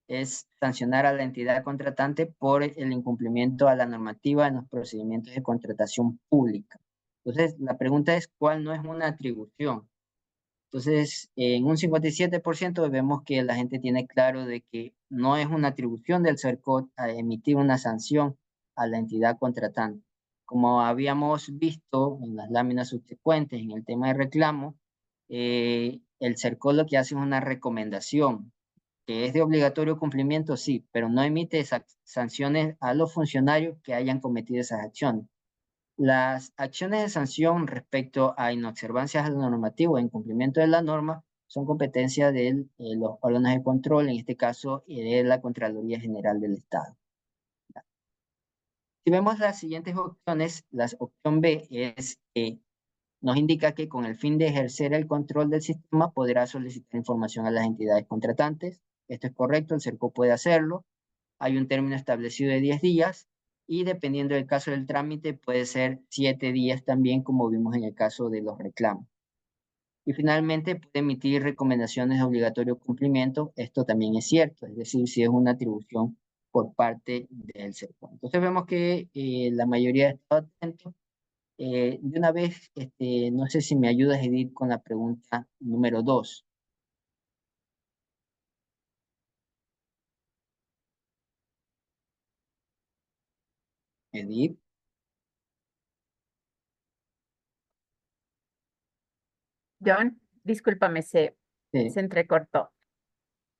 es sancionar a la entidad contratante por el incumplimiento a la normativa en los procedimientos de contratación pública. Entonces, la pregunta es, ¿cuál no es una atribución? Entonces, en un 57% vemos que la gente tiene claro de que no es una atribución del CERCOT a emitir una sanción a la entidad contratante. Como habíamos visto en las láminas subsecuentes en el tema de reclamo, el CERCOT lo que hace es una recomendación, que es de obligatorio cumplimiento, sí, pero no emite esas sanciones a los funcionarios que hayan cometido esas acciones. Las acciones de sanción respecto a inobservancias al normativo e incumplimiento de la norma son competencia de los órganos de control, en este caso de la Contraloría General del Estado. Si vemos las siguientes opciones, la opción B es nos indica que con el fin de ejercer el control del sistema podrá solicitar información a las entidades contratantes. Esto es correcto, el CERCO puede hacerlo. Hay un término establecido de 10 días y dependiendo del caso del trámite puede ser 7 días también, como vimos en el caso de los reclamos. Y finalmente puede emitir recomendaciones de obligatorio cumplimiento. Esto también es cierto, es decir, si es una atribución por parte del CERCO. Entonces vemos que la mayoría está atento. De una vez, no sé si me ayudas, Edith, con la pregunta número 2. Edith. John, discúlpame, se entrecortó.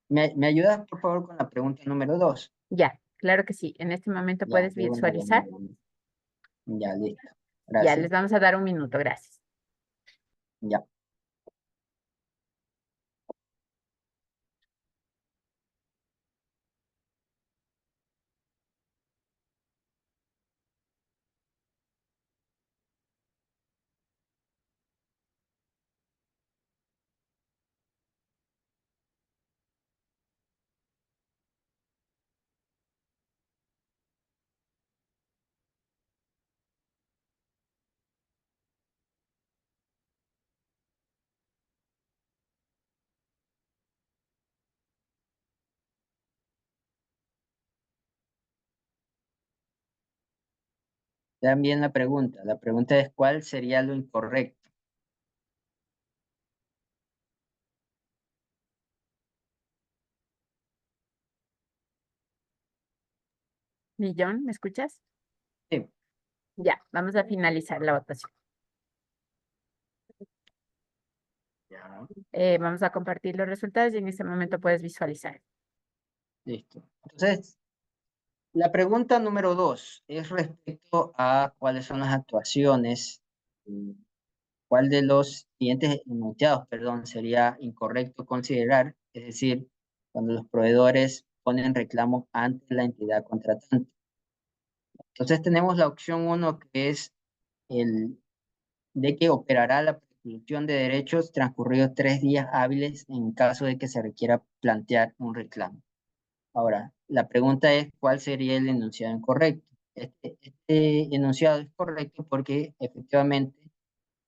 ¿Me ayudas, por favor, con la pregunta número 2? Ya, claro que sí. En este momento Ya, puedes qué buena visualizar. Ya, listo. Ya, Gracias. les vamos a dar un minuto, gracias. Ya. Vean bien la pregunta. La pregunta es, ¿cuál sería lo incorrecto? ¿Mi John, me escuchas? Sí. Ya, vamos a finalizar la votación. Ya. Vamos a compartir los resultados y en este momento puedes visualizar. Listo. Entonces, la pregunta número 2 es respecto a cuáles son las actuaciones, cuál de los siguientes enunciados, perdón, sería incorrecto considerar, es decir, cuando los proveedores ponen reclamos ante la entidad contratante. Entonces tenemos la opción 1 que es el de que operará la prescripción de derechos transcurridos 3 días hábiles en caso de que se requiera plantear un reclamo. Ahora, la pregunta es, ¿cuál sería el enunciado incorrecto? Este enunciado es correcto porque efectivamente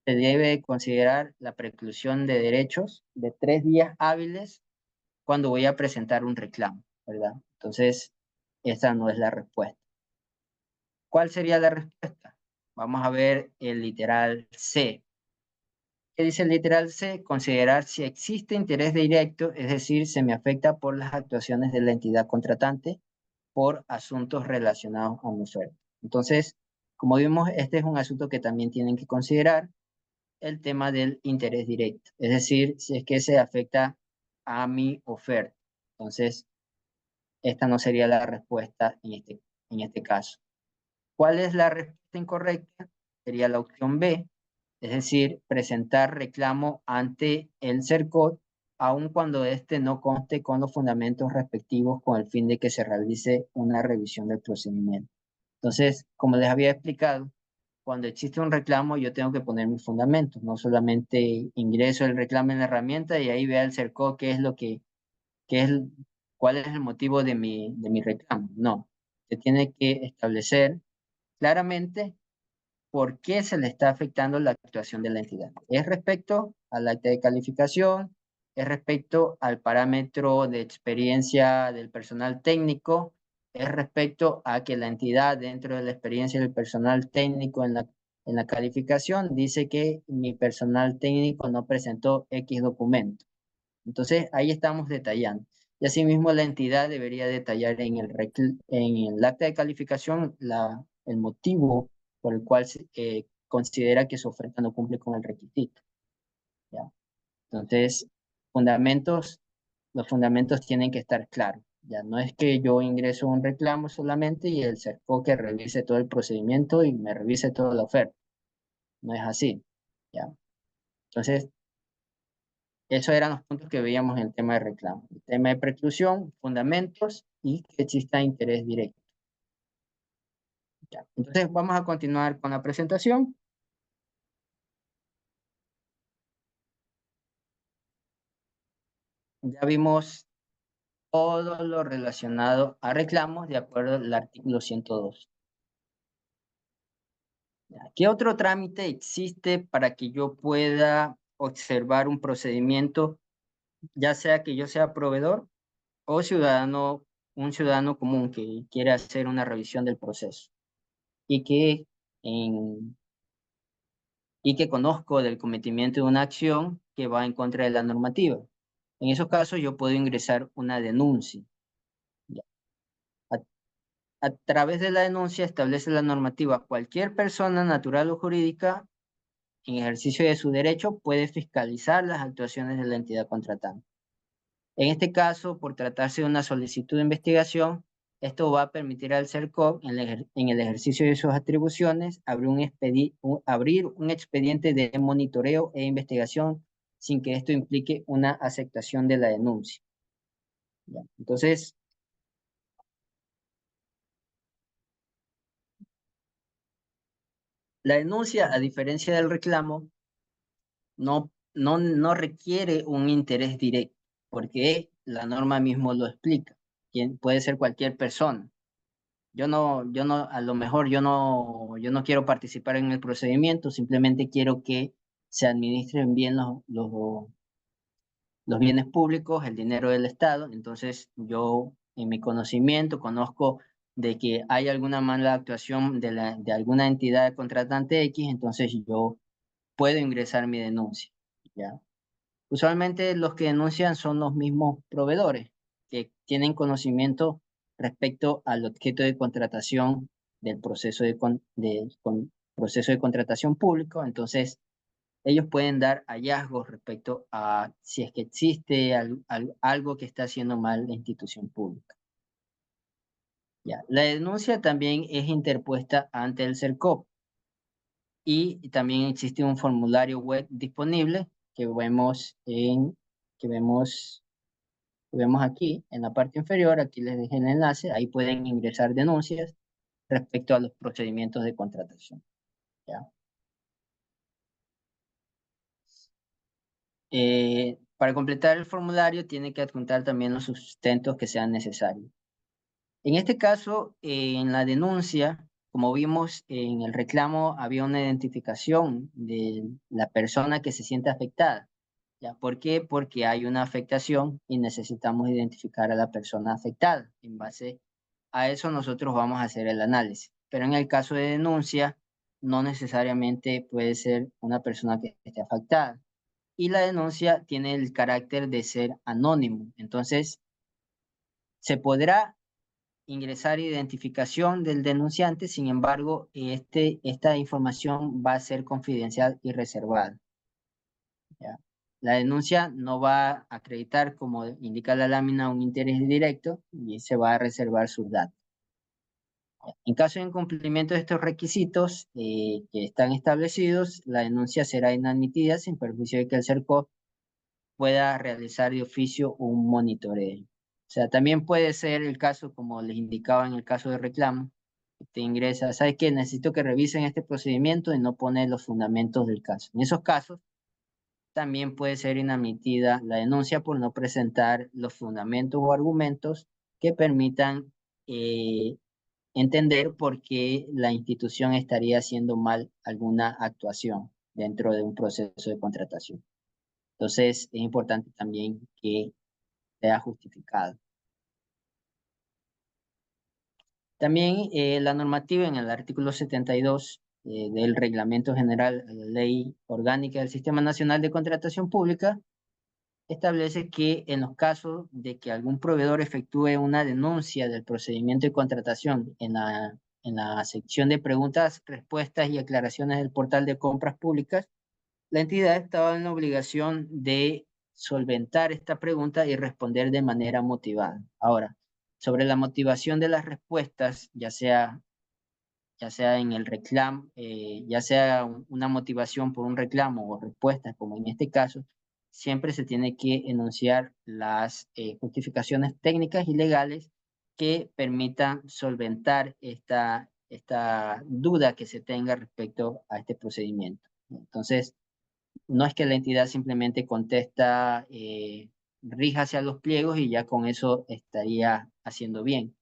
se debe considerar la preclusión de derechos de 3 días hábiles cuando voy a presentar un reclamo, ¿verdad? Entonces, esa no es la respuesta. ¿Cuál sería la respuesta? Vamos a ver el literal C. ¿Qué dice el literal C? Considerar si existe interés directo, es decir, se me afecta por las actuaciones de la entidad contratante por asuntos relacionados a mi oferta. Entonces, como vimos, este es un asunto que también tienen que considerar. el tema del interés directo, es decir, si es que se afecta a mi oferta. Entonces, esta no sería la respuesta en este caso. ¿Cuál es la respuesta incorrecta? Sería la opción B, es decir, presentar reclamo ante el CERCOT, aun cuando éste no conste con los fundamentos respectivos con el fin de que se realice una revisión del procedimiento. Entonces, como les había explicado, cuando existe un reclamo yo tengo que poner mis fundamentos, no solamente ingreso el reclamo en la herramienta y ahí vea el CERCOT qué es lo que es, cuál es el motivo de mi reclamo. No, se tiene que establecer claramente por qué se le está afectando la actuación de la entidad. Es respecto al acta de calificación, es respecto al parámetro de experiencia del personal técnico, es respecto a que la entidad dentro de la experiencia del personal técnico en la calificación dice que mi personal técnico no presentó X documento. Entonces, ahí estamos detallando. Y asimismo, la entidad debería detallar en el acta de calificación el motivo por el cual considera que su oferta no cumple con el requisito. ¿Ya? Entonces, los fundamentos tienen que estar claros. Ya no es que yo ingreso un reclamo solamente y el CERCOT que revise todo el procedimiento y me revise toda la oferta. No es así. ¿Ya? Entonces, esos eran los puntos que veíamos en el tema de reclamo. El tema de preclusión, fundamentos y que exista interés directo. Ya. Entonces vamos a continuar con la presentación. Ya vimos todo lo relacionado a reclamos de acuerdo al artículo 102. Ya. ¿Qué otro trámite existe para que yo pueda observar un procedimiento, ya sea que yo sea proveedor o un ciudadano común que quiere hacer una revisión del proceso y que conozco del cometimiento de una acción que va en contra de la normativa? En esos casos yo puedo ingresar una denuncia. A, a través de la denuncia establece la normativa: cualquier persona natural o jurídica en ejercicio de su derecho puede fiscalizar las actuaciones de la entidad contratante. En este caso, por tratarse de una solicitud de investigación, esto va a permitir al CERCOP, en el ejercicio de sus atribuciones, abrir un expediente de monitoreo e investigación sin que esto implique una aceptación de la denuncia. ¿Ya? Entonces, la denuncia, a diferencia del reclamo, no requiere un interés directo, porque la norma mismo lo explica. Puede ser cualquier persona. A lo mejor yo no quiero participar en el procedimiento, simplemente quiero que se administren bien los bienes públicos, el dinero del Estado. Entonces yo, en mi conocimiento, conozco de que hay alguna mala actuación de alguna entidad contratante X, entonces yo puedo ingresar mi denuncia, ¿ya? Usualmente los que denuncian son los mismos proveedores que tienen conocimiento respecto al objeto de contratación del proceso de contratación público. Entonces, ellos pueden dar hallazgos respecto a si es que existe algo que está haciendo mal la institución pública. Ya. La denuncia también es interpuesta ante el CERCOP y también existe un formulario web disponible que que vemos aquí en la parte inferior. Aquí les dejé el enlace, ahí pueden ingresar denuncias respecto a los procedimientos de contratación. ¿Ya? Para completar el formulario tiene que adjuntar también los sustentos que sean necesarios. En este caso, en la denuncia, como vimos en el reclamo, había una identificación de la persona que se siente afectada. ¿Ya? ¿Por qué? Porque hay una afectación y necesitamos identificar a la persona afectada. En base a eso nosotros vamos a hacer el análisis. Pero en el caso de denuncia, no necesariamente puede ser una persona que esté afectada. Y la denuncia tiene el carácter de ser anónimo. Entonces, se podrá ingresar identificación del denunciante, sin embargo, esta información va a ser confidencial y reservada. ¿ya? La denuncia no va a acreditar, como indica la lámina, un interés directo y se va a reservar sus datos. En caso de incumplimiento de estos requisitos que están establecidos, la denuncia será inadmitida sin perjuicio de que el CERCOP pueda realizar de oficio un monitoreo. O sea, también puede ser el caso, como les indicaba en el caso de reclamo, que te ingresa, ¿sabes qué? Necesito que revisen este procedimiento y no pone los fundamentos del caso. En esos casos, también puede ser inadmitida la denuncia por no presentar los fundamentos o argumentos que permitan entender por qué la institución estaría haciendo mal alguna actuación dentro de un proceso de contratación. Entonces, es importante también que sea justificado. También la normativa en el artículo 72 del Reglamento General a la Ley Orgánica del Sistema Nacional de Contratación Pública establece que en los casos de que algún proveedor efectúe una denuncia del procedimiento de contratación en la sección de preguntas, respuestas y aclaraciones del portal de compras públicas, la entidad estaba en la obligación de solventar esta pregunta y responder de manera motivada. Ahora, sobre la motivación de las respuestas, ya sea en el reclamo, ya sea una motivación por un reclamo o respuestas, como en este caso, siempre se tiene que enunciar las justificaciones técnicas y legales que permitan solventar esta duda que se tenga respecto a este procedimiento. Entonces, no es que la entidad simplemente contesta, ríjase a los pliegos y ya con eso estaría haciendo bien,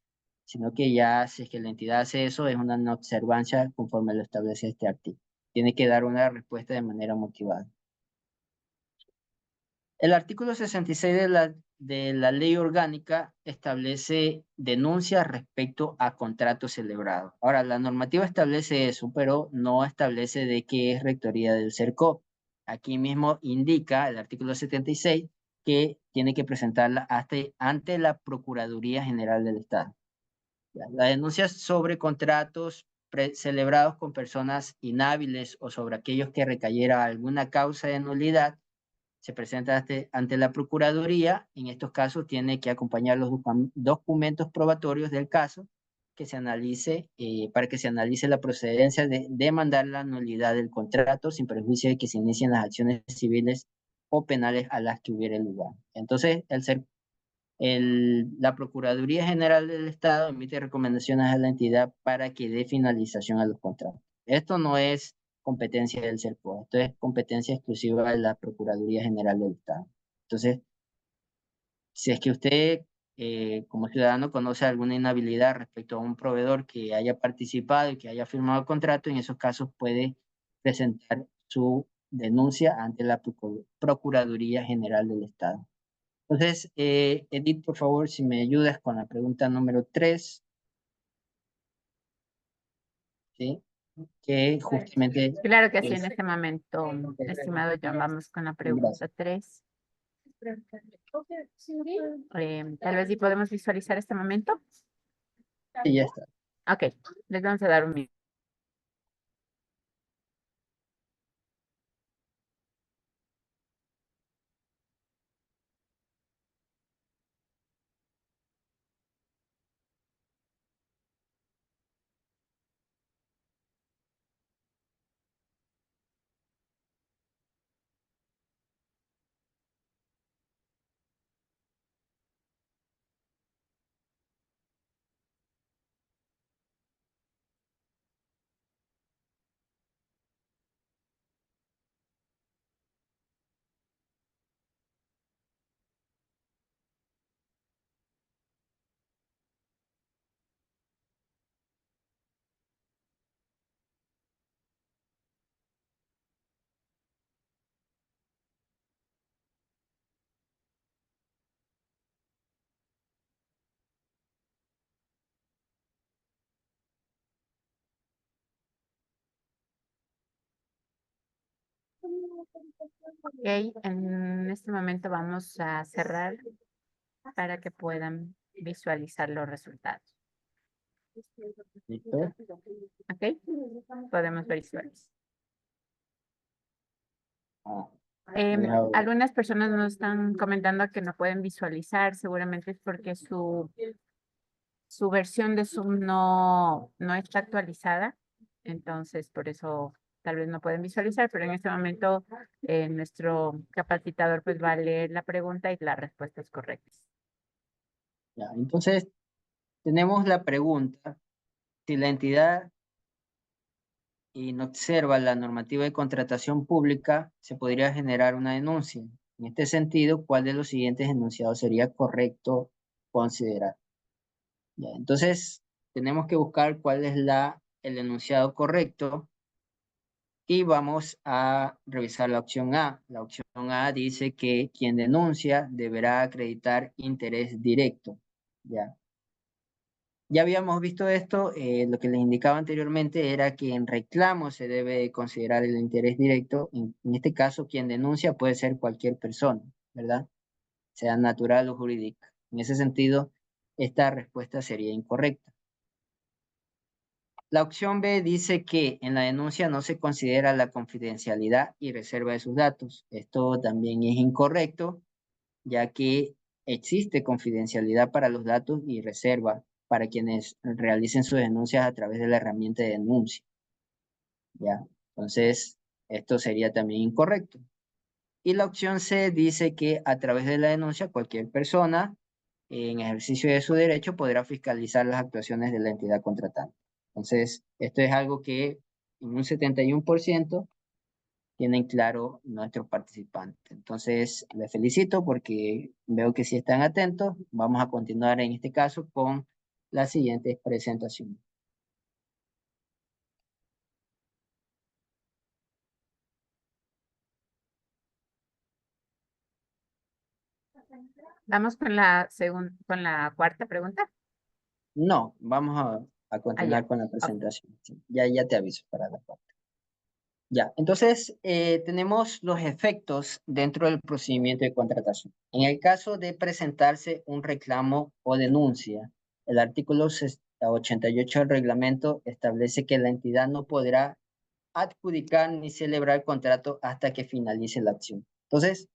sino que ya si es que la entidad hace eso, es una no observancia conforme lo establece este artículo. Tiene que dar una respuesta de manera motivada. El artículo 66 de la ley orgánica establece denuncias respecto a contratos celebrados. Ahora, la normativa establece eso, pero no establece de qué es rectoría del CERCOP. Aquí mismo indica el artículo 76 que tiene que presentarla ante la Procuraduría General del Estado. La denuncia sobre contratos celebrados con personas inhábiles o sobre aquellos que recayera alguna causa de nulidad se presenta ante la Procuraduría. En estos casos tiene que acompañar los documentos probatorios del caso que se analice, para que se analice la procedencia de demandar la nulidad del contrato sin perjuicio de que se inicien las acciones civiles o penales a las que hubiera lugar. Entonces, la Procuraduría General del Estado emite recomendaciones a la entidad para que dé finalización a los contratos. Esto no es competencia del CERCO, esto es competencia exclusiva de la Procuraduría General del Estado. Entonces, si es que usted como ciudadano conoce alguna inhabilidad respecto a un proveedor que haya participado y que haya firmado el contrato, en esos casos puede presentar su denuncia ante la Procuraduría General del Estado. Entonces, Edith, por favor, si me ayudas con la pregunta número 3, ¿sí? Que justamente Claro que sí, en es... este momento, estimado John, vamos con la Gracias. pregunta 3. Tal vez sí podemos visualizar este momento. Sí, ya está. Ok, les vamos a dar un minuto. Ok, en este momento vamos a cerrar para que puedan visualizar los resultados. ¿Listo? Ok, podemos visualizar. Ah, Algunas personas nos están comentando que no pueden visualizar, seguramente es porque su versión de Zoom no está actualizada, entonces por eso tal vez no pueden visualizar, pero en este momento nuestro capacitador pues va a leer la pregunta y las respuestas correctas. Ya, entonces, tenemos la pregunta: si la entidad no observa la normativa de contratación pública, se podría generar una denuncia. En este sentido, ¿cuál de los siguientes enunciados sería correcto considerar? Ya, entonces, tenemos que buscar cuál es el enunciado correcto y vamos a revisar la opción A. La opción A dice que quien denuncia deberá acreditar interés directo. Ya. Ya habíamos visto esto, lo que les indicaba anteriormente era que en reclamo se debe considerar el interés directo. En este caso, quien denuncia puede ser cualquier persona, ¿verdad? Sea natural o jurídica. En ese sentido, esta respuesta sería incorrecta. La opción B dice que en la denuncia no se considera la confidencialidad y reserva de sus datos. Esto también es incorrecto, ya que existe confidencialidad para los datos y reserva para quienes realicen sus denuncias a través de la herramienta de denuncia. ¿Ya? Entonces, esto sería también incorrecto. Y la opción C dice que a través de la denuncia cualquier persona en ejercicio de su derecho podrá fiscalizar las actuaciones de la entidad contratante. Entonces, esto es algo que en un 71% tienen claro nuestros participantes. Entonces, les felicito porque veo que sí están atentos. Vamos a continuar en este caso con la siguiente presentación. Vamos con la cuarta pregunta. No, vamos a continuar Ya. con la Ok. presentación. Sí, ya te aviso para la parte. Ya, entonces tenemos los efectos dentro del procedimiento de contratación. En el caso de presentarse un reclamo o denuncia, el artículo 88 del reglamento establece que la entidad no podrá adjudicar ni celebrar el contrato hasta que finalice la acción. Entonces,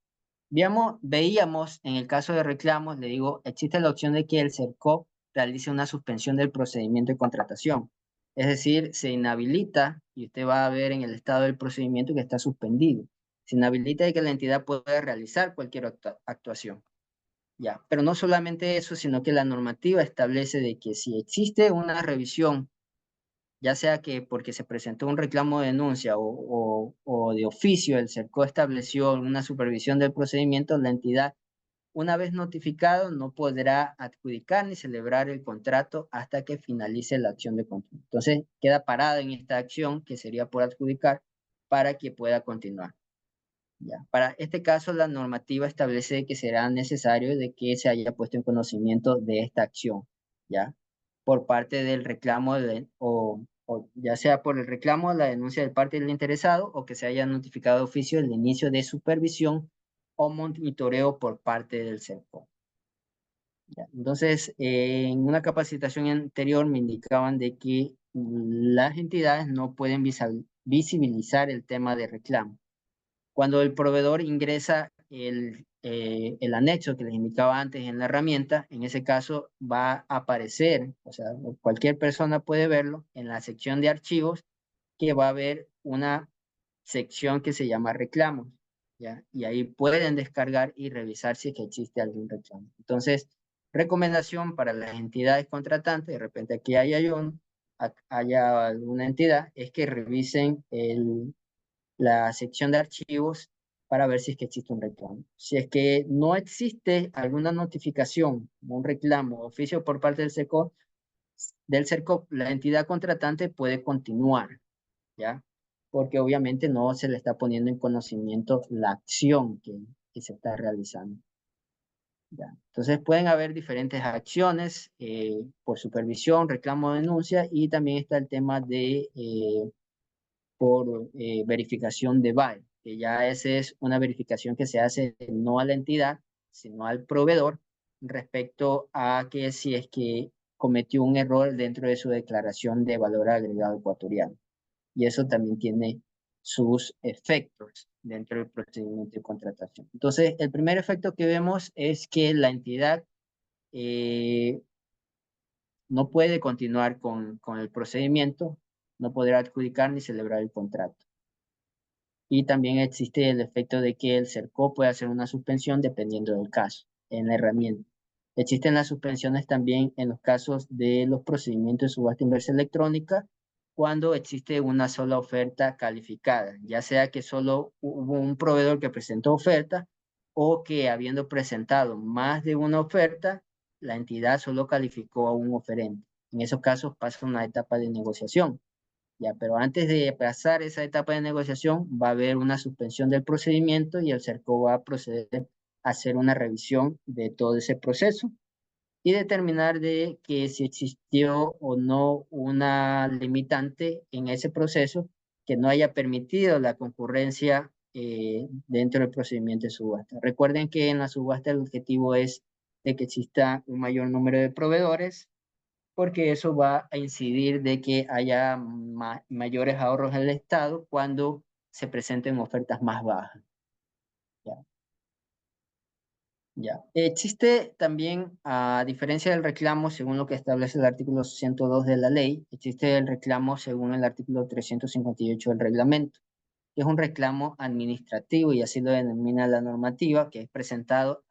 veíamos en el caso de reclamos, le digo, existe la opción de que el CERCOP realice una suspensión del procedimiento de contratación. Es decir, se inhabilita, y usted va a ver en el estado del procedimiento que está suspendido. Se inhabilita de que la entidad pueda realizar cualquier actuación. Ya, pero no solamente eso, sino que la normativa establece de que si existe una revisión, ya sea que porque se presentó un reclamo de denuncia o de oficio, el CERCO estableció una supervisión del procedimiento, la entidad, una vez notificado, no podrá adjudicar ni celebrar el contrato hasta que finalice la acción de control. Entonces, queda parada en esta acción, que sería por adjudicar, para que pueda continuar. Ya. Para este caso, la normativa establece que será necesario de que se haya puesto en conocimiento de esta acción, ¿ya? Por parte del reclamo o ya sea por el reclamo, la denuncia del parte del interesado o que se haya notificado de oficio el inicio de supervisión o monitoreo por parte del CERCO. ¿Ya? Entonces, en una capacitación anterior me indicaban de que las entidades no pueden visibilizar el tema de reclamo. Cuando el proveedor ingresa el anexo que les indicaba antes en la herramienta, en ese caso va a aparecer, o sea, cualquier persona puede verlo en la sección de archivos, que va a haber una sección que se llama reclamos, ¿ya? Y ahí pueden descargar y revisar si es que existe algún reclamo. Entonces, recomendación para las entidades contratantes, de repente aquí haya alguna entidad, es que revisen la sección de archivos para ver si es que existe un reclamo. Si es que no existe alguna notificación, un reclamo, oficio por parte del CERCOP, la entidad contratante puede continuar, ¿ya? Porque obviamente no se le está poniendo en conocimiento la acción que se está realizando. ¿Ya? Entonces pueden haber diferentes acciones por supervisión, reclamo, denuncia, y también está el tema de por verificación de BAE, que ya esa es una verificación que se hace no a la entidad, sino al proveedor respecto a que si es que cometió un error dentro de su declaración de valor agregado ecuatoriano. Y eso también tiene sus efectos. dentro del procedimiento de contratación. Entonces, el primer efecto que vemos es que la entidad no puede continuar con el procedimiento, no podrá adjudicar ni celebrar el contrato. Y también existe el efecto de que el CERCO puede hacer una suspensión dependiendo del caso, en la herramienta. Existen las suspensiones también en los casos de los procedimientos de subasta inversa electrónica, cuando existe una sola oferta calificada, ya sea que solo hubo un proveedor que presentó oferta o que habiendo presentado más de una oferta, la entidad solo calificó a un oferente. En esos casos pasa una etapa de negociación. Ya, pero antes de pasar esa etapa de negociación, va a haber una suspensión del procedimiento y el CERCO va a proceder a hacer una revisión de todo ese proceso y determinar de que si existió o no una limitante en ese proceso que no haya permitido la concurrencia dentro del procedimiento de subasta. Recuerden que en la subasta el objetivo es de que exista un mayor número de proveedores, porque eso va a incidir de que haya mayores ahorros en el Estado cuando se presenten ofertas más bajas. ¿Ya? Ya. Existe también, a diferencia del reclamo, según lo que establece el artículo 102 de la ley, existe el reclamo según el artículo 358 del reglamento, que es un reclamo administrativo y así lo denomina la normativa, que es presentado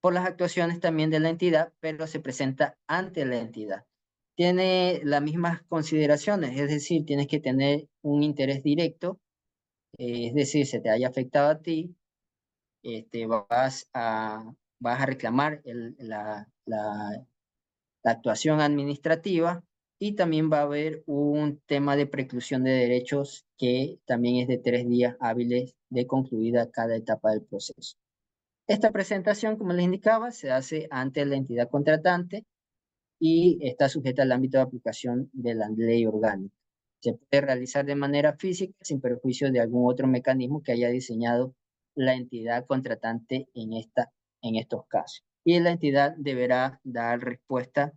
por las actuaciones también de la entidad, pero se presenta ante la entidad. Tiene las mismas consideraciones, es decir, tienes que tener un interés directo, es decir, se te haya afectado a ti, vas a reclamar la actuación administrativa y también va a haber un tema de preclusión de derechos que también es de 3 días hábiles de concluida cada etapa del proceso. Esta presentación, como les indicaba, se hace ante la entidad contratante y está sujeta al ámbito de aplicación de la ley orgánica. Se puede realizar de manera física sin perjuicio de algún otro mecanismo que haya diseñado la entidad contratante en estos casos. Y la entidad deberá dar respuesta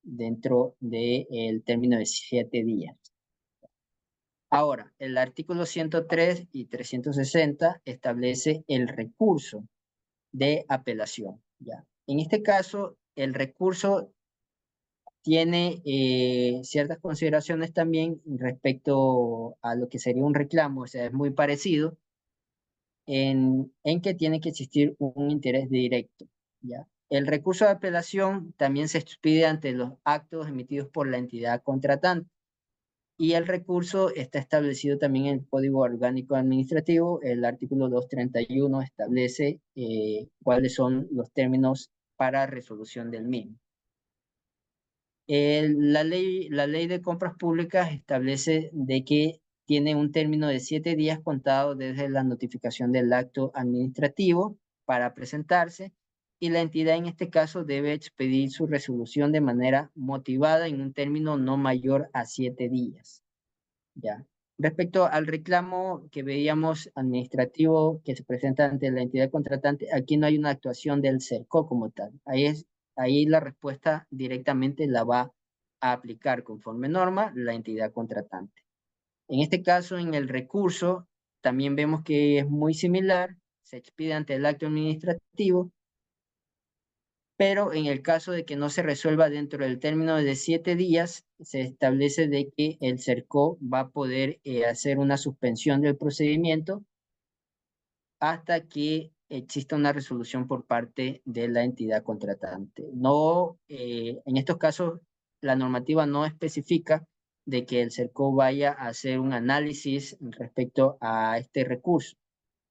dentro del término de 7 días. Ahora, el artículo 103 y 360 establece el recurso de apelación. ¿Ya? En este caso, el recurso tiene ciertas consideraciones también respecto a lo que sería un reclamo, o sea, es muy parecido en que tiene que existir un interés directo. ¿Ya? El recurso de apelación también se expide ante los actos emitidos por la entidad contratante y el recurso está establecido también en el Código Orgánico Administrativo. El artículo 231 establece cuáles son los términos para resolución del mismo. La ley de compras públicas establece de que tiene un término de 7 días contados desde la notificación del acto administrativo para presentarse y la entidad en este caso debe expedir su resolución de manera motivada en un término no mayor a 7 días. ¿Ya? Respecto al reclamo que veíamos administrativo que se presenta ante la entidad contratante, aquí no hay una actuación del CERCO como tal. Ahí la respuesta directamente la va a aplicar conforme norma la entidad contratante. En este caso, en el recurso, también vemos que es muy similar, se expide ante el acto administrativo, pero en el caso de que no se resuelva dentro del término de 7 días, se establece de que el CERCO va a poder hacer una suspensión del procedimiento hasta que exista una resolución por parte de la entidad contratante. No, en estos casos, la normativa no especifica de que el CERCO vaya a hacer un análisis respecto a este recurso.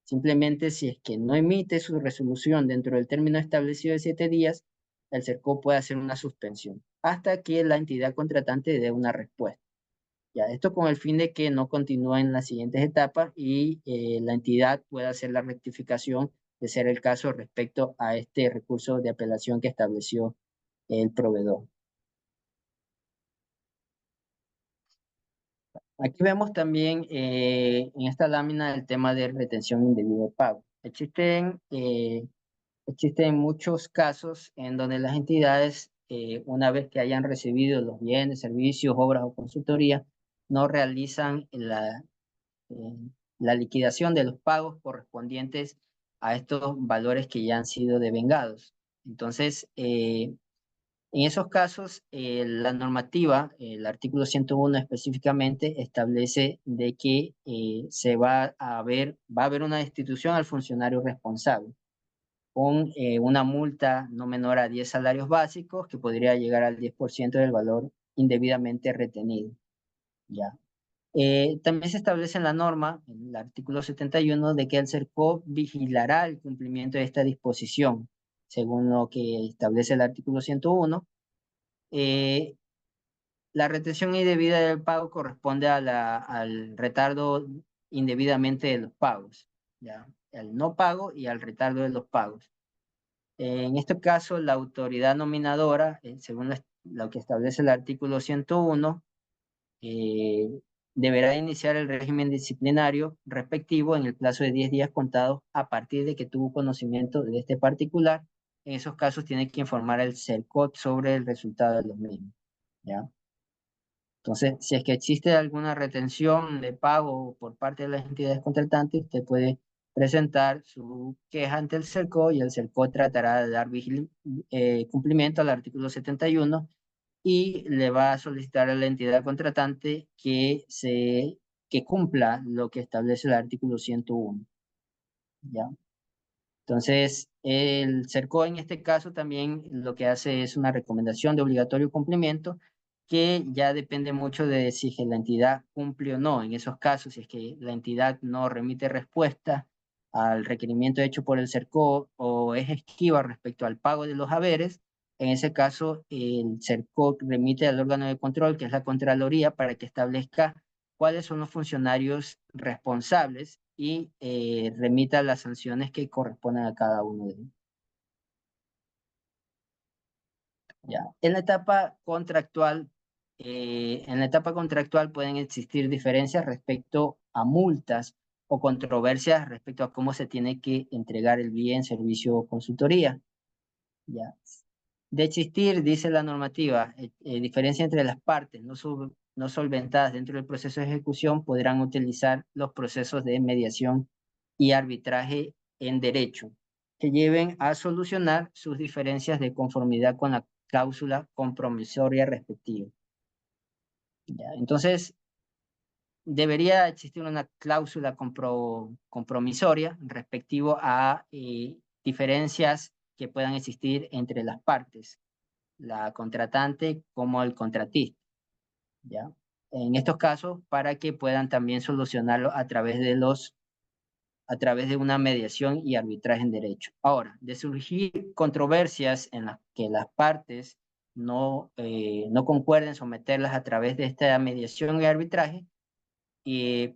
Simplemente si es que no emite su resolución dentro del término establecido de 7 días, el CERCO puede hacer una suspensión hasta que la entidad contratante dé una respuesta. Ya, esto con el fin de que no continúe en las siguientes etapas y la entidad pueda hacer la rectificación de ser el caso respecto a este recurso de apelación que estableció el proveedor. Aquí vemos también en esta lámina el tema de retención indebida de pago. Existen muchos casos en donde las entidades, una vez que hayan recibido los bienes, servicios, obras o consultoría, no realizan la liquidación de los pagos correspondientes a estos valores que ya han sido devengados. Entonces, en esos casos, la normativa, el artículo 101 específicamente, establece de que va a haber una destitución al funcionario responsable con una multa no menor a 10 salarios básicos que podría llegar al 10% del valor indebidamente retenido. ¿Ya? También se establece en la norma, en el artículo 71, de que el CERCOP vigilará el cumplimiento de esta disposición, según lo que establece el artículo 101. La retención indebida del pago corresponde al retardo indebidamente de los pagos, ¿ya? Al no pago y al retardo de los pagos. En este caso, la autoridad nominadora, según lo que establece el artículo 101, deberá iniciar el régimen disciplinario respectivo en el plazo de 10 días contados a partir de que tuvo conocimiento de este particular. En esos casos tiene que informar al CERCOT sobre el resultado de los mismos, ¿ya? Entonces, si es que existe alguna retención de pago por parte de las entidades contratantes, usted puede presentar su queja ante el CERCO y el CERCO tratará de dar cumplimiento al artículo 71 y le va a solicitar a la entidad contratante que cumpla lo que establece el artículo 101. ¿Ya? Entonces, el CERCO en este caso también lo que hace es una recomendación de obligatorio cumplimiento que ya depende mucho de si la entidad cumple o no. En esos casos, si es que la entidad no remite respuesta al requerimiento hecho por el CERCO o es esquiva respecto al pago de los haberes, en ese caso el CERCO remite al órgano de control, que es la Contraloría, para que establezca cuáles son los funcionarios responsables y remita las sanciones que corresponden a cada uno de ellos. Ya. En la etapa contractual pueden existir diferencias respecto a multas o controversias respecto a cómo se tiene que entregar el bien, servicio o consultoría. ¿Ya? De existir, dice la normativa, diferencia entre las partes no solventadas dentro del proceso de ejecución podrán utilizar los procesos de mediación y arbitraje en derecho que lleven a solucionar sus diferencias de conformidad con la cláusula compromisoria respectiva. ¿Ya? Entonces, debería existir una cláusula compromisoria respectivo a diferencias que puedan existir entre las partes, la contratante como el contratista, ¿ya? En estos casos, para que puedan también solucionarlo a través de una mediación y arbitraje en derecho. Ahora, de surgir controversias en las que las partes no concuerden someterlas a través de esta mediación y arbitraje,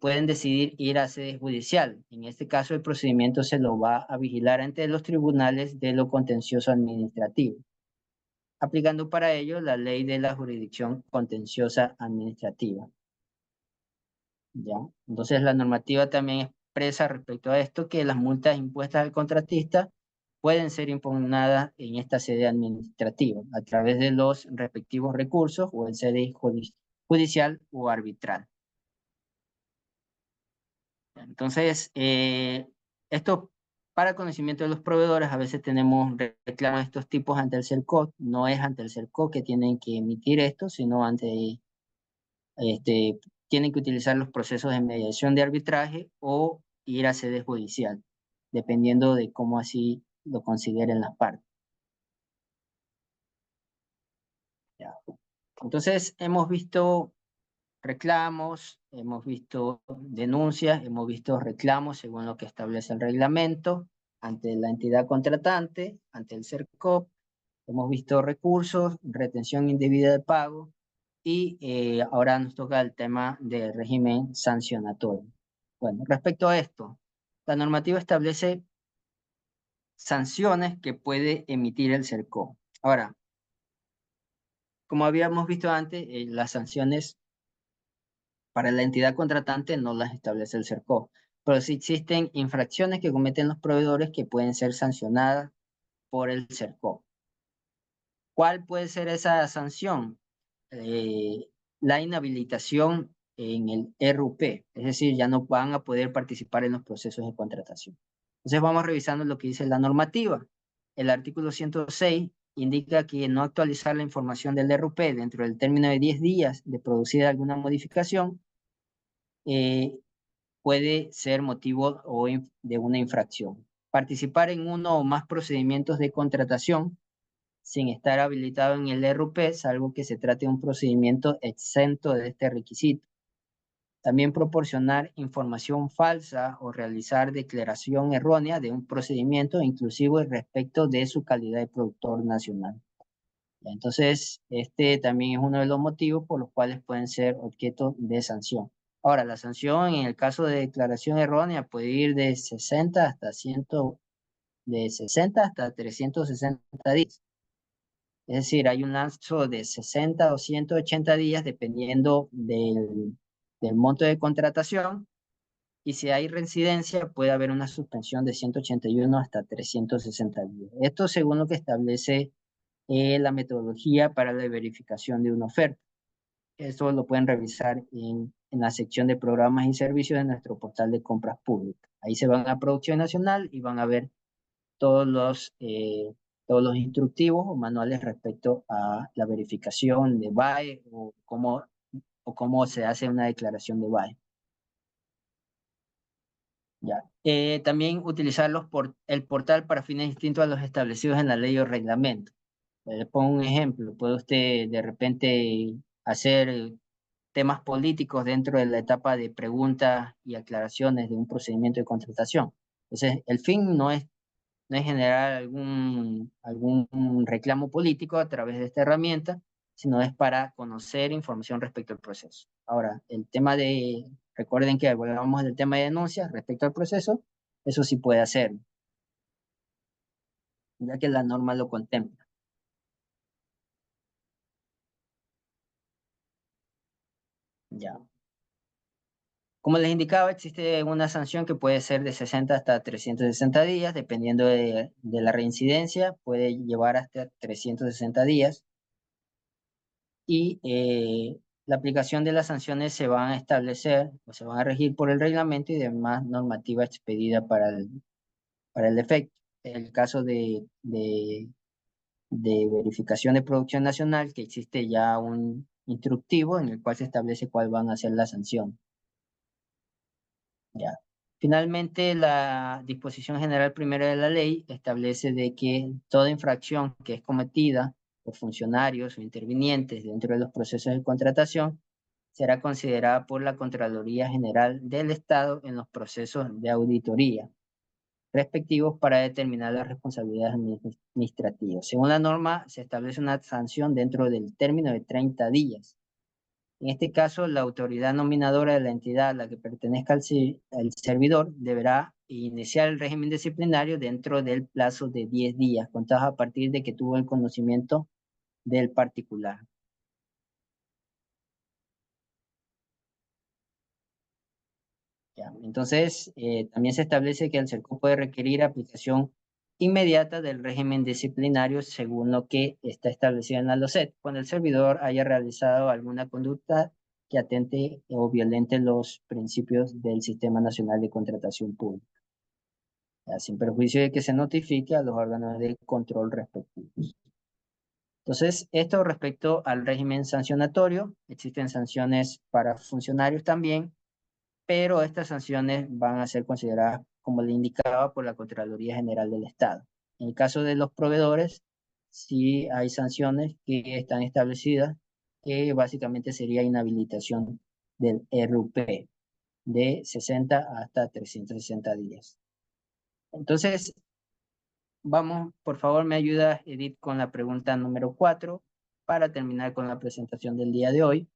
pueden decidir ir a sede judicial. En este caso, el procedimiento se lo va a vigilar ante los tribunales de lo contencioso administrativo, aplicando para ello la ley de la jurisdicción contenciosa administrativa. ¿Ya? Entonces, la normativa también expresa respecto a esto que las multas impuestas al contratista pueden ser impugnadas en esta sede administrativa a través de los respectivos recursos o en sede judicial o arbitral. Entonces, esto para conocimiento de los proveedores, a veces tenemos reclamos de estos tipos ante el CERCOT. No es ante el CERCOT que tienen que emitir esto, sino tienen que utilizar los procesos de mediación de arbitraje o ir a sede judicial, dependiendo de cómo así lo consideren las partes. Ya. Entonces, hemos visto reclamos, hemos visto denuncias, hemos visto reclamos según lo que establece el reglamento ante la entidad contratante, ante el CERCOP, hemos visto recursos, retención indebida de pago y ahora nos toca el tema del régimen sancionatorio. Bueno, respecto a esto, la normativa establece sanciones que puede emitir el CERCOP. Ahora, como habíamos visto antes, las sanciones para la entidad contratante no las establece el CERCOP, pero sí existen infracciones que cometen los proveedores que pueden ser sancionadas por el CERCOP. ¿Cuál puede ser esa sanción? La inhabilitación en el RUP, es decir, ya no van a poder participar en los procesos de contratación. Entonces vamos revisando lo que dice la normativa. El artículo 106 indica que no actualizar la información del RUP dentro del término de 10 días de producir alguna modificación puede ser motivo de una infracción. Participar en uno o más procedimientos de contratación sin estar habilitado en el RUP, salvo que se trate de un procedimiento exento de este requisito. También proporcionar información falsa o realizar declaración errónea de un procedimiento, inclusive respecto de su calidad de productor nacional. Entonces, este también es uno de los motivos por los cuales pueden ser objeto de sanción. Ahora, la sanción en el caso de declaración errónea puede ir de 60 hasta 100, de 60 hasta 360 días. Es decir, hay un lapso de 60 o 180 días dependiendo del monto de contratación, y si hay reincidencia puede haber una suspensión de 181 hasta 360 días. Esto según lo que establece la metodología para la verificación de una oferta. Esto lo pueden revisar en la sección de programas y servicios de nuestro portal de compras públicas. Ahí se van a Producción Nacional y van a ver todos todos los instructivos o manuales respecto a la verificación de BAE o cómo se hace una declaración de BAE. Ya. También utilizar el portal para fines distintos a los establecidos en la ley o reglamento. Le pongo un ejemplo, puede usted de repente hacer temas políticos dentro de la etapa de preguntas y aclaraciones de un procedimiento de contratación. Entonces, el fin no es generar algún reclamo político a través de esta herramienta, sino es para conocer información respecto al proceso. Ahora, recuerden que hablábamos del tema de denuncias respecto al proceso, eso sí puede hacerlo, ya que la norma lo contempla. Ya. Como les indicaba, existe una sanción que puede ser de 60 hasta 360 días, dependiendo de la reincidencia, puede llevar hasta 360 días. Y la aplicación de las sanciones se van a establecer o se van a regir por el reglamento y demás normativa expedida para el efecto. En el caso de verificación de producción nacional, que existe ya un instructivo en el cual se establece cuál van a ser las sanciones. Ya. Finalmente, la disposición general primera de la ley establece de que toda infracción que es cometida por funcionarios o intervinientes dentro de los procesos de contratación será considerada por la Contraloría General del Estado en los procesos de auditoría respectivos para determinar las responsabilidades administrativas. Según la norma, se establece una sanción dentro del término de 30 días. En este caso, la autoridad nominadora de la entidad a la que pertenezca el servidor deberá iniciar el régimen disciplinario dentro del plazo de 10 días, contados a partir de que tuvo el conocimiento del particular. Ya. Entonces, también se establece que el CERCO puede requerir aplicación inmediata del régimen disciplinario según lo que está establecido en la LOCET, cuando el servidor haya realizado alguna conducta que atente o violente los principios del Sistema Nacional de Contratación Pública, ya, sin perjuicio de que se notifique a los órganos de control respectivos. Entonces, esto respecto al régimen sancionatorio, existen sanciones para funcionarios también, pero estas sanciones van a ser consideradas, como le indicaba, por la Contraloría General del Estado. En el caso de los proveedores, sí hay sanciones que están establecidas, que básicamente sería inhabilitación del RUP de 60 hasta 360 días. Entonces, vamos, por favor, me ayuda, Edith, con la pregunta número 4 para terminar con la presentación del día de hoy.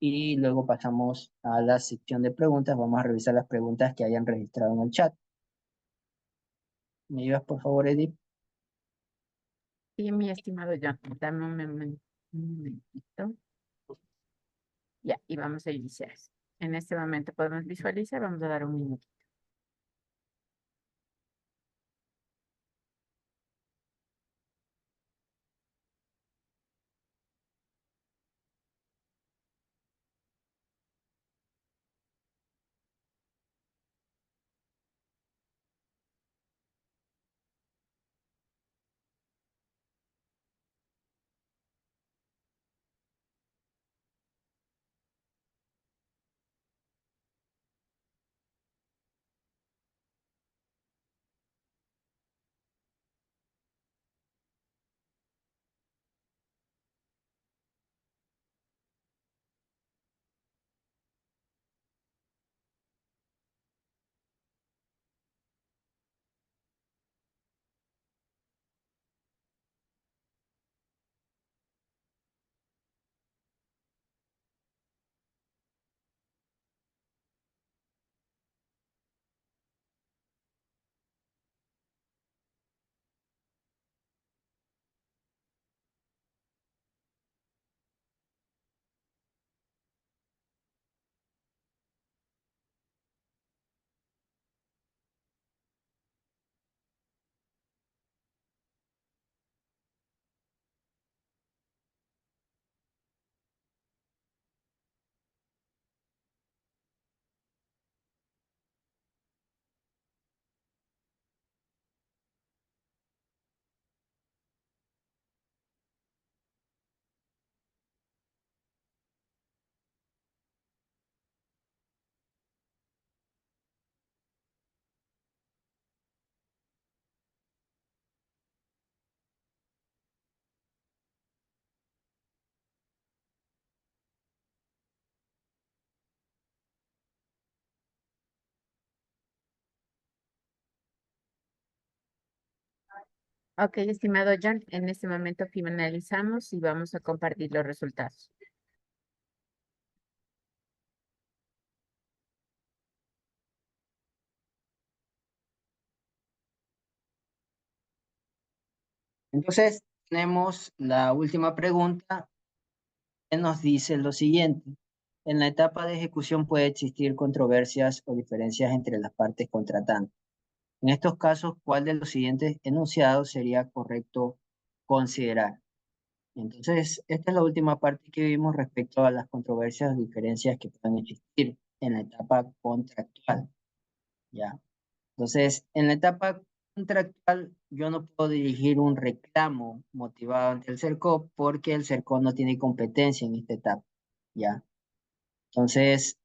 Y luego pasamos a la sección de preguntas. Vamos a revisar las preguntas que hayan registrado en el chat. ¿Me ayudas, por favor, Edith? Sí, mi estimado John, dame un momentito. Ya, y vamos a iniciar. En este momento podemos visualizar, vamos a dar un minuto. Ok, estimado John, en este momento finalizamos y vamos a compartir los resultados. Entonces, tenemos la última pregunta que nos dice lo siguiente. En la etapa de ejecución puede existir controversias o diferencias entre las partes contratantes. En estos casos, ¿cuál de los siguientes enunciados sería correcto considerar? Entonces, esta es la última parte que vimos respecto a las controversias o diferencias que pueden existir en la etapa contractual, ¿ya? Entonces, en la etapa contractual, yo no puedo dirigir un reclamo motivado ante el CERCO porque el CERCO no tiene competencia en esta etapa, ¿ya? Entonces,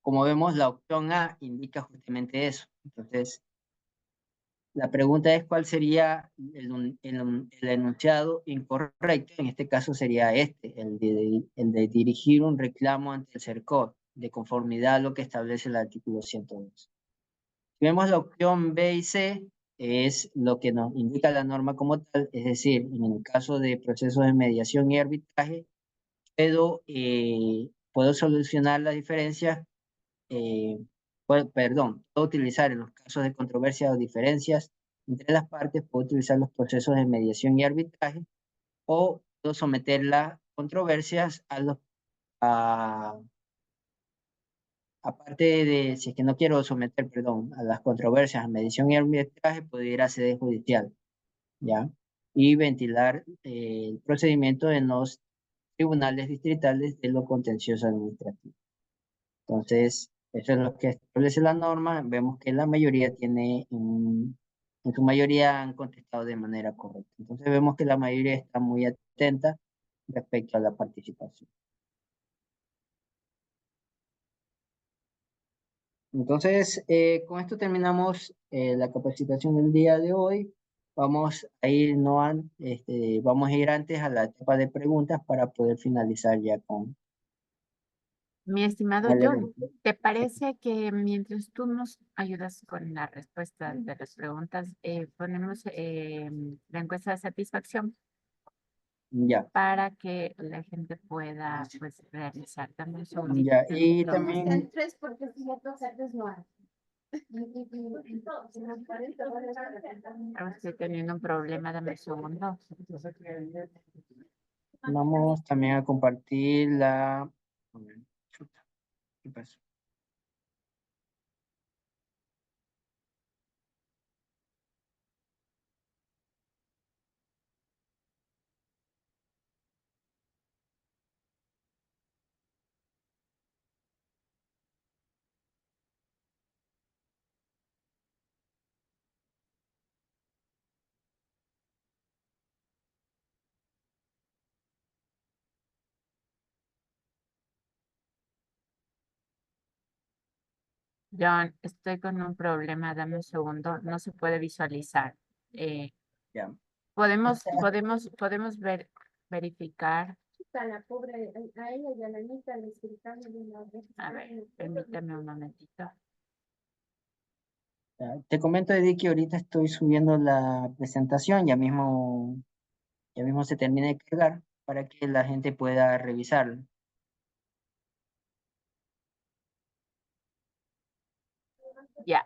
como vemos, la opción A indica justamente eso. Entonces, la pregunta es cuál sería el enunciado incorrecto. En este caso sería este, el de dirigir un reclamo ante el CERCOT, de conformidad a lo que establece el artículo 102. Si vemos la opción B y C, es lo que nos indica la norma como tal, es decir, en el caso de procesos de mediación y arbitraje, puedo solucionar las diferencias, puedo utilizar en los casos de controversia o diferencias entre las partes, puedo utilizar los procesos de mediación y arbitraje o puedo someter las controversias a, aparte de, si es que no quiero someter, perdón, a las controversias a mediación y arbitraje, puedo ir a sede judicial, ¿ya? Y ventilar el procedimiento en los tribunales distritales de lo contencioso administrativo. Entonces, eso es lo que establece la norma. Vemos que la mayoría en su mayoría han contestado de manera correcta. Entonces, vemos que la mayoría está muy atenta respecto a la participación. Entonces, con esto terminamos la capacitación del día de hoy. Vamos a ir, vamos a ir antes a la etapa de preguntas para poder finalizar ya con Mi estimado el John, evento. ¿te parece que mientras tú nos ayudas con la respuesta de las preguntas, ponemos la encuesta de satisfacción Ya, para que la gente pueda pues realizar también un segundito? ya. Y también Tres porque si no antes no hay. Ahora estoy teniendo un problema, dame un segundo. vamos también a compartir la... Chuta, ¿qué pasó? John, estoy con un problema, dame un segundo, no se puede visualizar. Eh, Ya. podemos verificar. A la pobre, a ella y a la niña les gritaron de una vez. A ver, permítame un momentito. Ya. Te comento, Eddie, que ahorita estoy subiendo la presentación, ya mismo se termina de cargar para que la gente pueda revisarlo. Ya.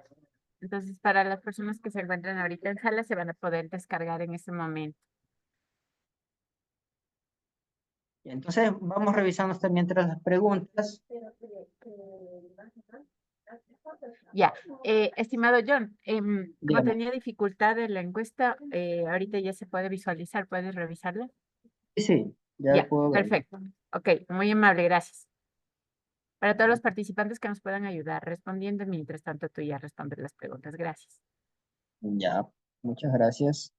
Entonces, para las personas que se encuentran ahorita en sala, se van a poder descargar en este momento. Entonces, vamos revisando hasta mientras las preguntas. Ya. Estimado John, como Dígame. tenía dificultad en la encuesta, ahorita ya se puede visualizar, ¿puedes revisarla? Sí, sí, ya lo Ya, puedo ver. perfecto. Ok, muy amable, gracias. Para todos los participantes que nos puedan ayudar respondiendo, mientras tanto tú ya respondes las preguntas. Gracias. Ya, muchas gracias.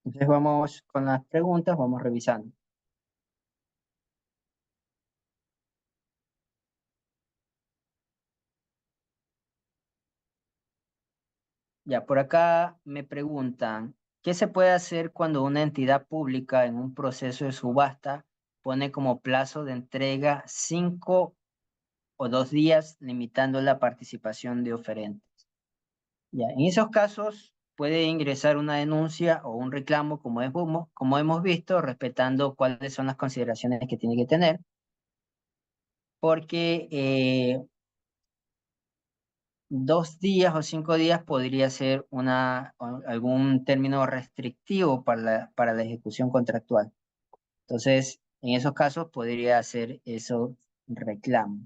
Entonces, vamos con las preguntas, vamos revisando. Ya, por acá me preguntan, ¿qué se puede hacer cuando una entidad pública en un proceso de subasta pone como plazo de entrega 5 o 2 días, limitando la participación de oferentes? Ya, en esos casos, puede ingresar una denuncia o un reclamo, como hemos visto, respetando cuáles son las consideraciones que tiene que tener, porque 2 días o 5 días podría ser algún término restrictivo para la ejecución contractual. Entonces, en esos casos podría hacer eso reclamo.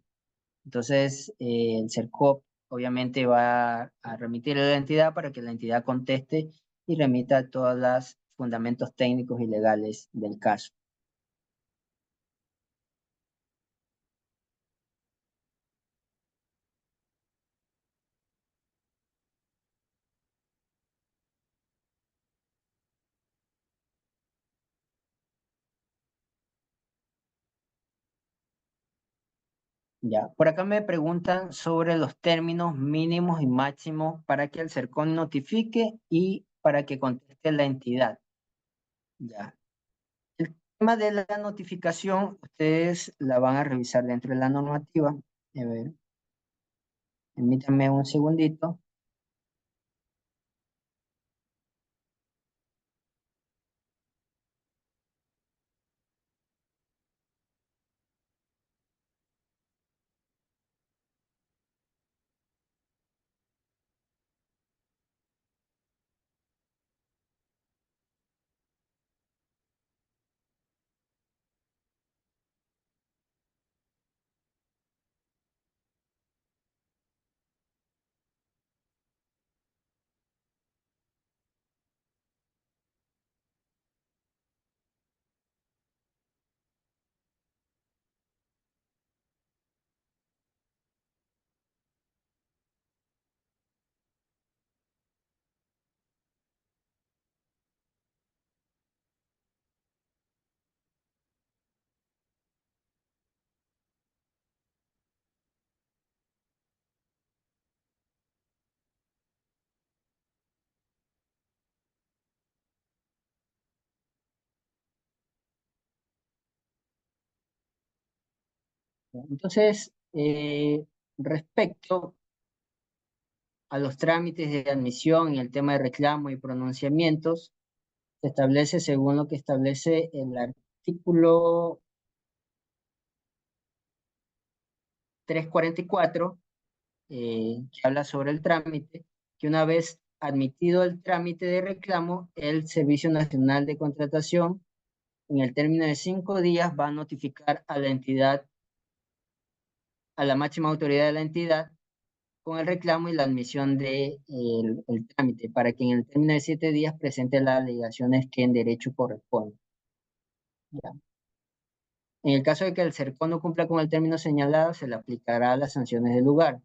Entonces, el CERCOP obviamente va a remitir a la entidad para que la entidad conteste y remita todos los fundamentos técnicos y legales del caso. Ya, por acá me preguntan sobre los términos mínimos y máximos para que el CERCON notifique y para que conteste la entidad. Ya. El tema de la notificación, ustedes la van a revisar dentro de la normativa. A ver, permítanme un segundito. Entonces, respecto a los trámites de admisión y el tema de reclamo y pronunciamientos, se establece según lo que establece el artículo 344, que habla sobre el trámite, que una vez admitido el trámite de reclamo, el Servicio Nacional de Contratación, en el término de 5 días, va a notificar a la entidad, a la máxima autoridad de la entidad, con el reclamo y la admisión de el trámite, para que en el término de 7 días presente las alegaciones que en derecho corresponden. Ya. En el caso de que el CERCON no cumpla con el término señalado, se le aplicará las sanciones del lugar.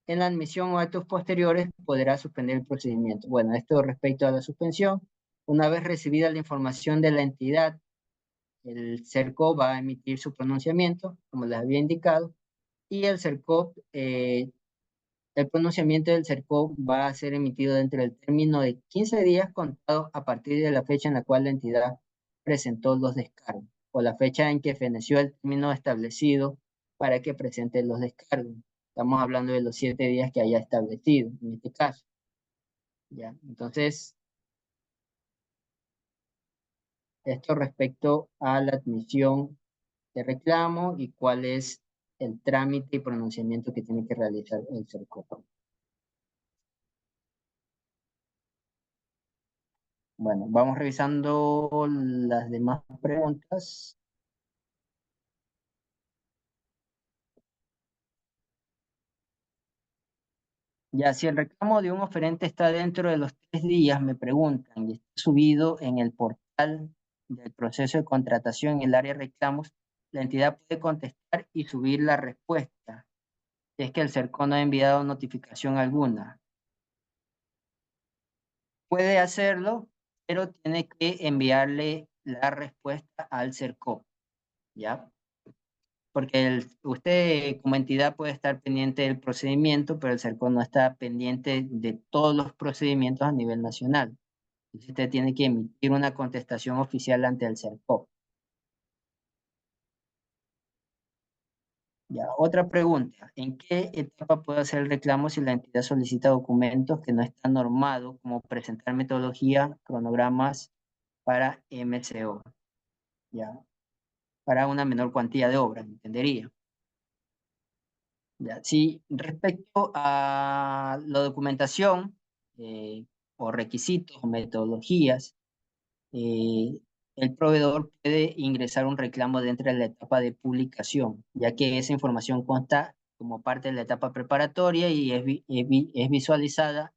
En la admisión o actos posteriores podrá suspender el procedimiento. Bueno, esto respecto a la suspensión. Una vez recibida la información de la entidad, el CERCO va a emitir su pronunciamiento, como les había indicado, y el CERCO, el pronunciamiento del CERCO va a ser emitido dentro del término de 15 días contados a partir de la fecha en la cual la entidad presentó los descargos o la fecha en que feneció el término establecido para que presente los descargos. Estamos hablando de los 7 días que haya establecido en este caso. ¿Ya? Entonces, esto respecto a la admisión de reclamo y cuál es el trámite y pronunciamiento que tiene que realizar el CERCO. Bueno, vamos revisando las demás preguntas. Ya, si el reclamo de un oferente está dentro de los 3 días, me preguntan, y está subido en el portal del proceso de contratación en el área de reclamos, la entidad puede contestar y subir la respuesta. Si es que el CERCO no ha enviado notificación alguna. Puede hacerlo, pero tiene que enviarle la respuesta al CERCO, ¿ya? Porque usted como entidad puede estar pendiente del procedimiento, pero el CERCO no está pendiente de todos los procedimientos a nivel nacional. Entonces usted tiene que emitir una contestación oficial ante el CERCO. Ya, otra pregunta. ¿En qué etapa puedo hacer el reclamo si la entidad solicita documentos que no están normados, como presentar metodología, cronogramas para MCO? Ya, para una menor cuantía de obras, entendería. Ya, sí, respecto a la documentación o requisitos o metodologías, eh, el proveedor puede ingresar un reclamo dentro de la etapa de publicación, ya que esa información consta como parte de la etapa preparatoria y es visualizada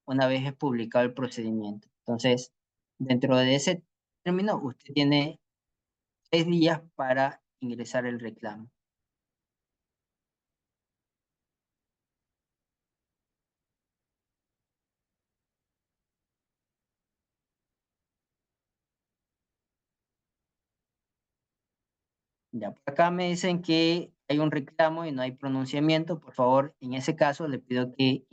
una vez es publicado el procedimiento. Entonces, dentro de ese término, usted tiene 3 días para ingresar el reclamo. Ya, por acá me dicen que hay un reclamo y no hay pronunciamiento. Por favor, en ese caso le pido que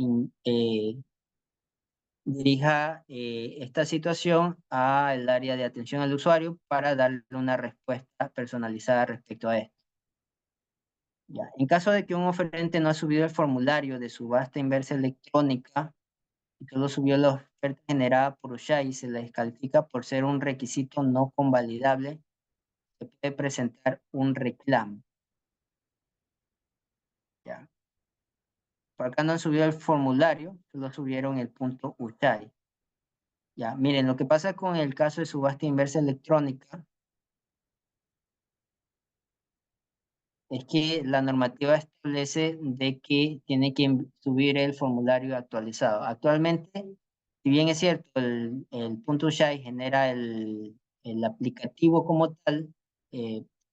dirija esta situación al área de atención al usuario para darle una respuesta personalizada respecto a esto. Ya. En caso de que un oferente no ha subido el formulario de subasta inversa electrónica y solo subió la oferta generada por Ushai y se la descalifica por ser un requisito no convalidable, se puede presentar un reclamo. Ya. Por acá no han subido el formulario, solo subieron el punto Ushai. Ya, miren, lo que pasa con el caso de subasta inversa electrónica es que la normativa establece de que tiene que subir el formulario actualizado. Actualmente, si bien es cierto, el punto Shai genera el aplicativo como tal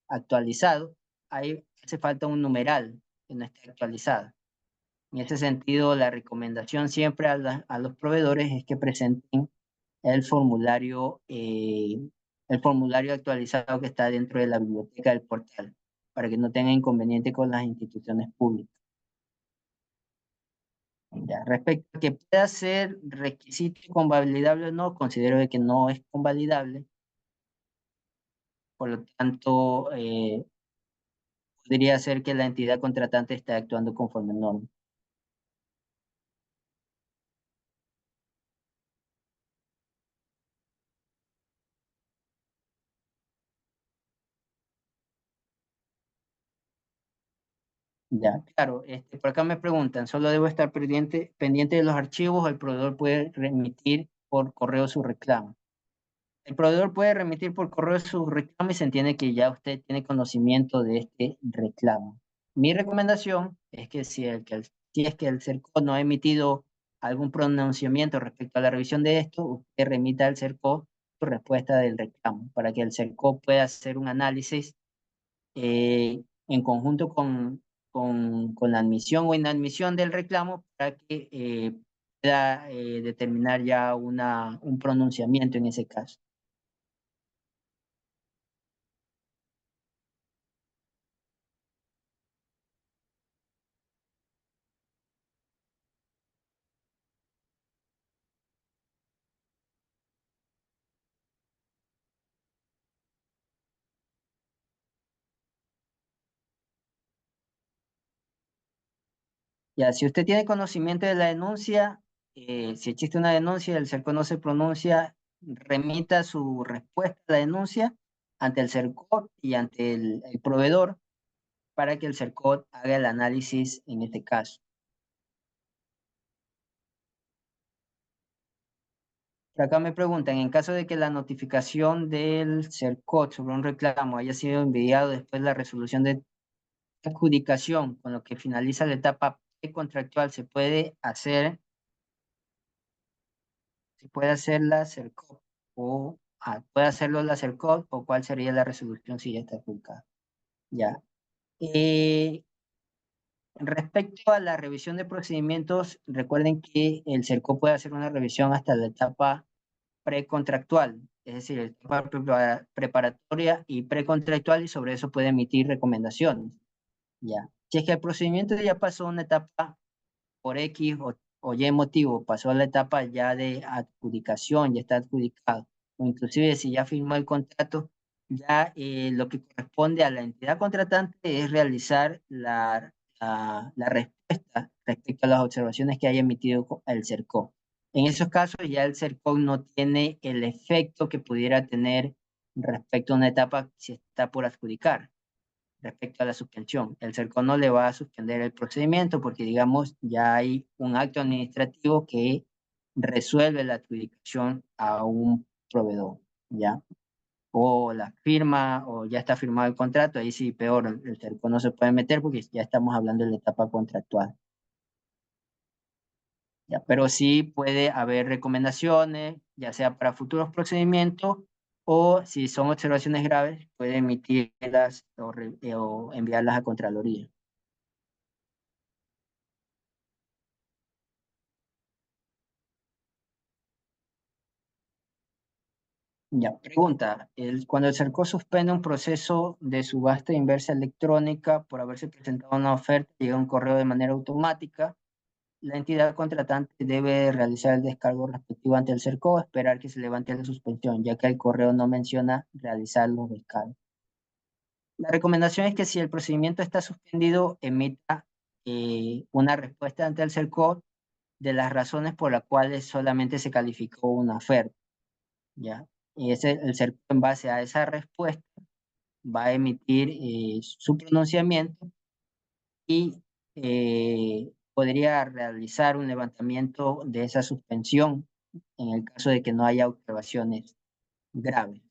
actualizado, hace falta un numeral que no esté actualizado. En ese sentido, la recomendación siempre a los proveedores es que presenten el formulario actualizado que está dentro de la biblioteca del portal, para que no tenga inconveniente con las instituciones públicas. Ya, respecto a que pueda ser requisito convalidable o no, considero de que no es convalidable, por lo tanto, podría ser que la entidad contratante esté actuando conforme a norma. Ya, claro, por acá me preguntan, ¿solo debo estar pendiente de los archivos o el proveedor puede remitir por correo su reclamo? El proveedor puede remitir por correo su reclamo y se entiende que ya usted tiene conocimiento de este reclamo. Mi recomendación es que si es que el CERCO no ha emitido algún pronunciamiento respecto a la revisión de esto, usted remita al CERCO su respuesta del reclamo para que el CERCO pueda hacer un análisis en conjunto con la admisión o inadmisión del reclamo para que pueda determinar ya un pronunciamiento en ese caso. Ya, si usted tiene conocimiento de la denuncia, si existe una denuncia, el CERCO no se pronuncia, remita su respuesta a la denuncia ante el CERCO y ante el proveedor para que el CERCO haga el análisis en este caso. Por acá me preguntan, en caso de que la notificación del CERCO sobre un reclamo haya sido enviado después de la resolución de adjudicación, con lo que finaliza la etapa contractual, se puede hacer la CERCO o puede hacerlo la CERCO o cuál sería la resolución si ya está adjudicada. Ya. Respecto a la revisión de procedimientos, recuerden que el CERCO puede hacer una revisión hasta la etapa precontractual, es decir, etapa preparatoria y precontractual, y sobre eso puede emitir recomendaciones. Ya. Si es que el procedimiento ya pasó una etapa por X o Y motivo, pasó a la etapa ya de adjudicación, ya está adjudicado, o inclusive si ya firmó el contrato, Ya lo que corresponde a la entidad contratante es realizar la respuesta respecto a las observaciones que haya emitido el CERCO. En esos casos ya el CERCO no tiene el efecto que pudiera tener respecto a una etapa si está por adjudicar, respecto a la suspensión. El CERCO no le va a suspender el procedimiento porque, digamos, ya hay un acto administrativo que resuelve la adjudicación a un proveedor, ¿ya? O la firma, o ya está firmado el contrato, ahí sí peor, el CERCO no se puede meter porque ya estamos hablando de la etapa contractual. Ya, pero sí puede haber recomendaciones, ya sea para futuros procedimientos, o si son observaciones graves, puede emitirlas o enviarlas a Contraloría. Ya, pregunta, cuando el CERCO suspende un proceso de subasta inversa electrónica por haberse presentado una oferta, llega un correo de manera automática, la entidad contratante debe realizar el descargo respectivo ante el CERCO o esperar que se levante la suspensión, ya que el correo no menciona realizar los descargos. La recomendación es que si el procedimiento está suspendido, emita una respuesta ante el CERCO de las razones por las cuales solamente se calificó una oferta, ¿ya? Y el CERCO, en base a esa respuesta, va a emitir su pronunciamiento y podría realizar un levantamiento de esa suspensión en el caso de que no haya observaciones graves.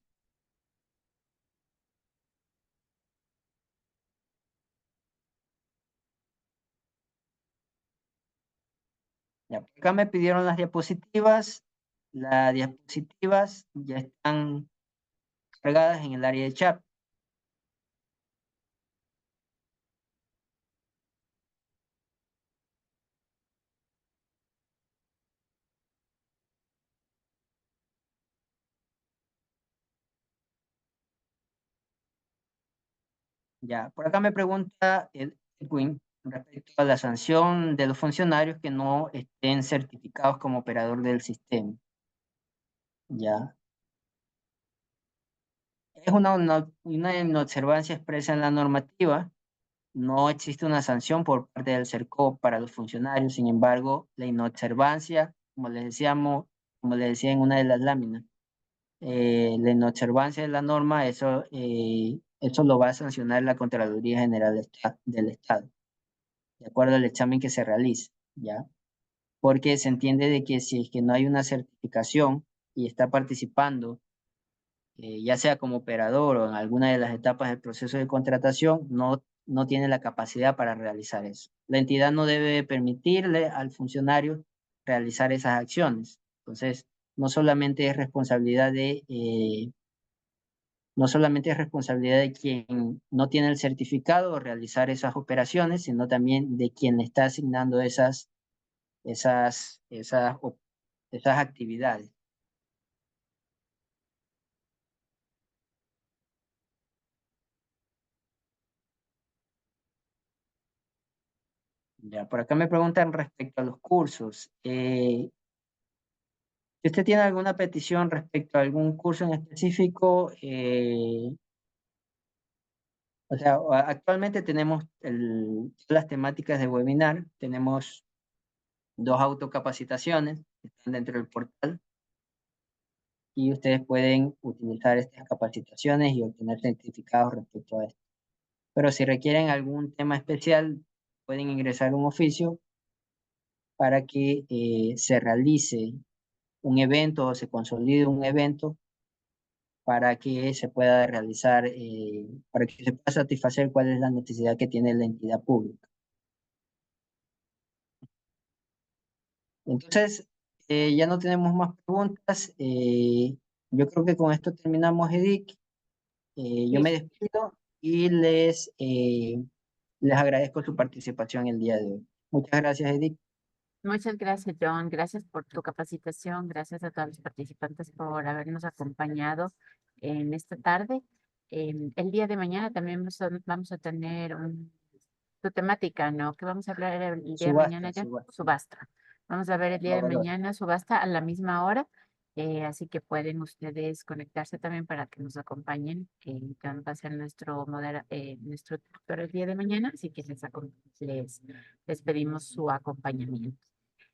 Ya, por acá me pidieron las diapositivas. Las diapositivas ya están cargadas en el área de chat. Ya, por acá me pregunta Edwin respecto a la sanción de los funcionarios que no estén certificados como operador del sistema. Ya. Es una inobservancia expresa en la normativa. No existe una sanción por parte del CERCO para los funcionarios. Sin embargo, la inobservancia, como les decíamos, como les decía en una de las láminas, la inobservancia de la norma, eso lo va a sancionar la Contraloría General del Estado, de acuerdo al examen que se realice, ¿ya? Porque se entiende de que si es que no hay una certificación y está participando, ya sea como operador o en alguna de las etapas del proceso de contratación, no tiene la capacidad para realizar eso. La entidad no debe permitirle al funcionario realizar esas acciones. Entonces, no solamente es responsabilidad no solamente es responsabilidad de quien no tiene el certificado o realizar esas operaciones, sino también de quien le está asignando esas actividades. Ya, por acá me preguntan respecto a los cursos. Si usted tiene alguna petición respecto a algún curso en específico, o sea, actualmente tenemos las temáticas de webinar, tenemos 2 autocapacitaciones que están dentro del portal y ustedes pueden utilizar estas capacitaciones y obtener certificados respecto a esto. Pero si requieren algún tema especial, pueden ingresar un oficio para que se realice un evento o se consolide un evento para que se pueda realizar, para que se pueda satisfacer cuál es la necesidad que tiene la entidad pública. Entonces, ya no tenemos más preguntas. Yo creo que con esto terminamos, Edith. Yo me despido y les agradezco su participación el día de hoy. Muchas gracias, Edith. Muchas gracias, John. Gracias por tu capacitación. Gracias a todos los participantes por habernos acompañado en esta tarde. El día de mañana también vamos a tener tu temática, ¿no? ¿Qué vamos a hablar el día de mañana ya? Subasta. Vamos a ver el día de mañana subasta a la misma hora. Así que pueden ustedes conectarse también para que nos acompañen. John va a ser nuestro tutor el día de mañana, así que les pedimos su acompañamiento.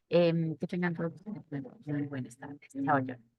Que tengan todos muy buenas tardes. Chao, John.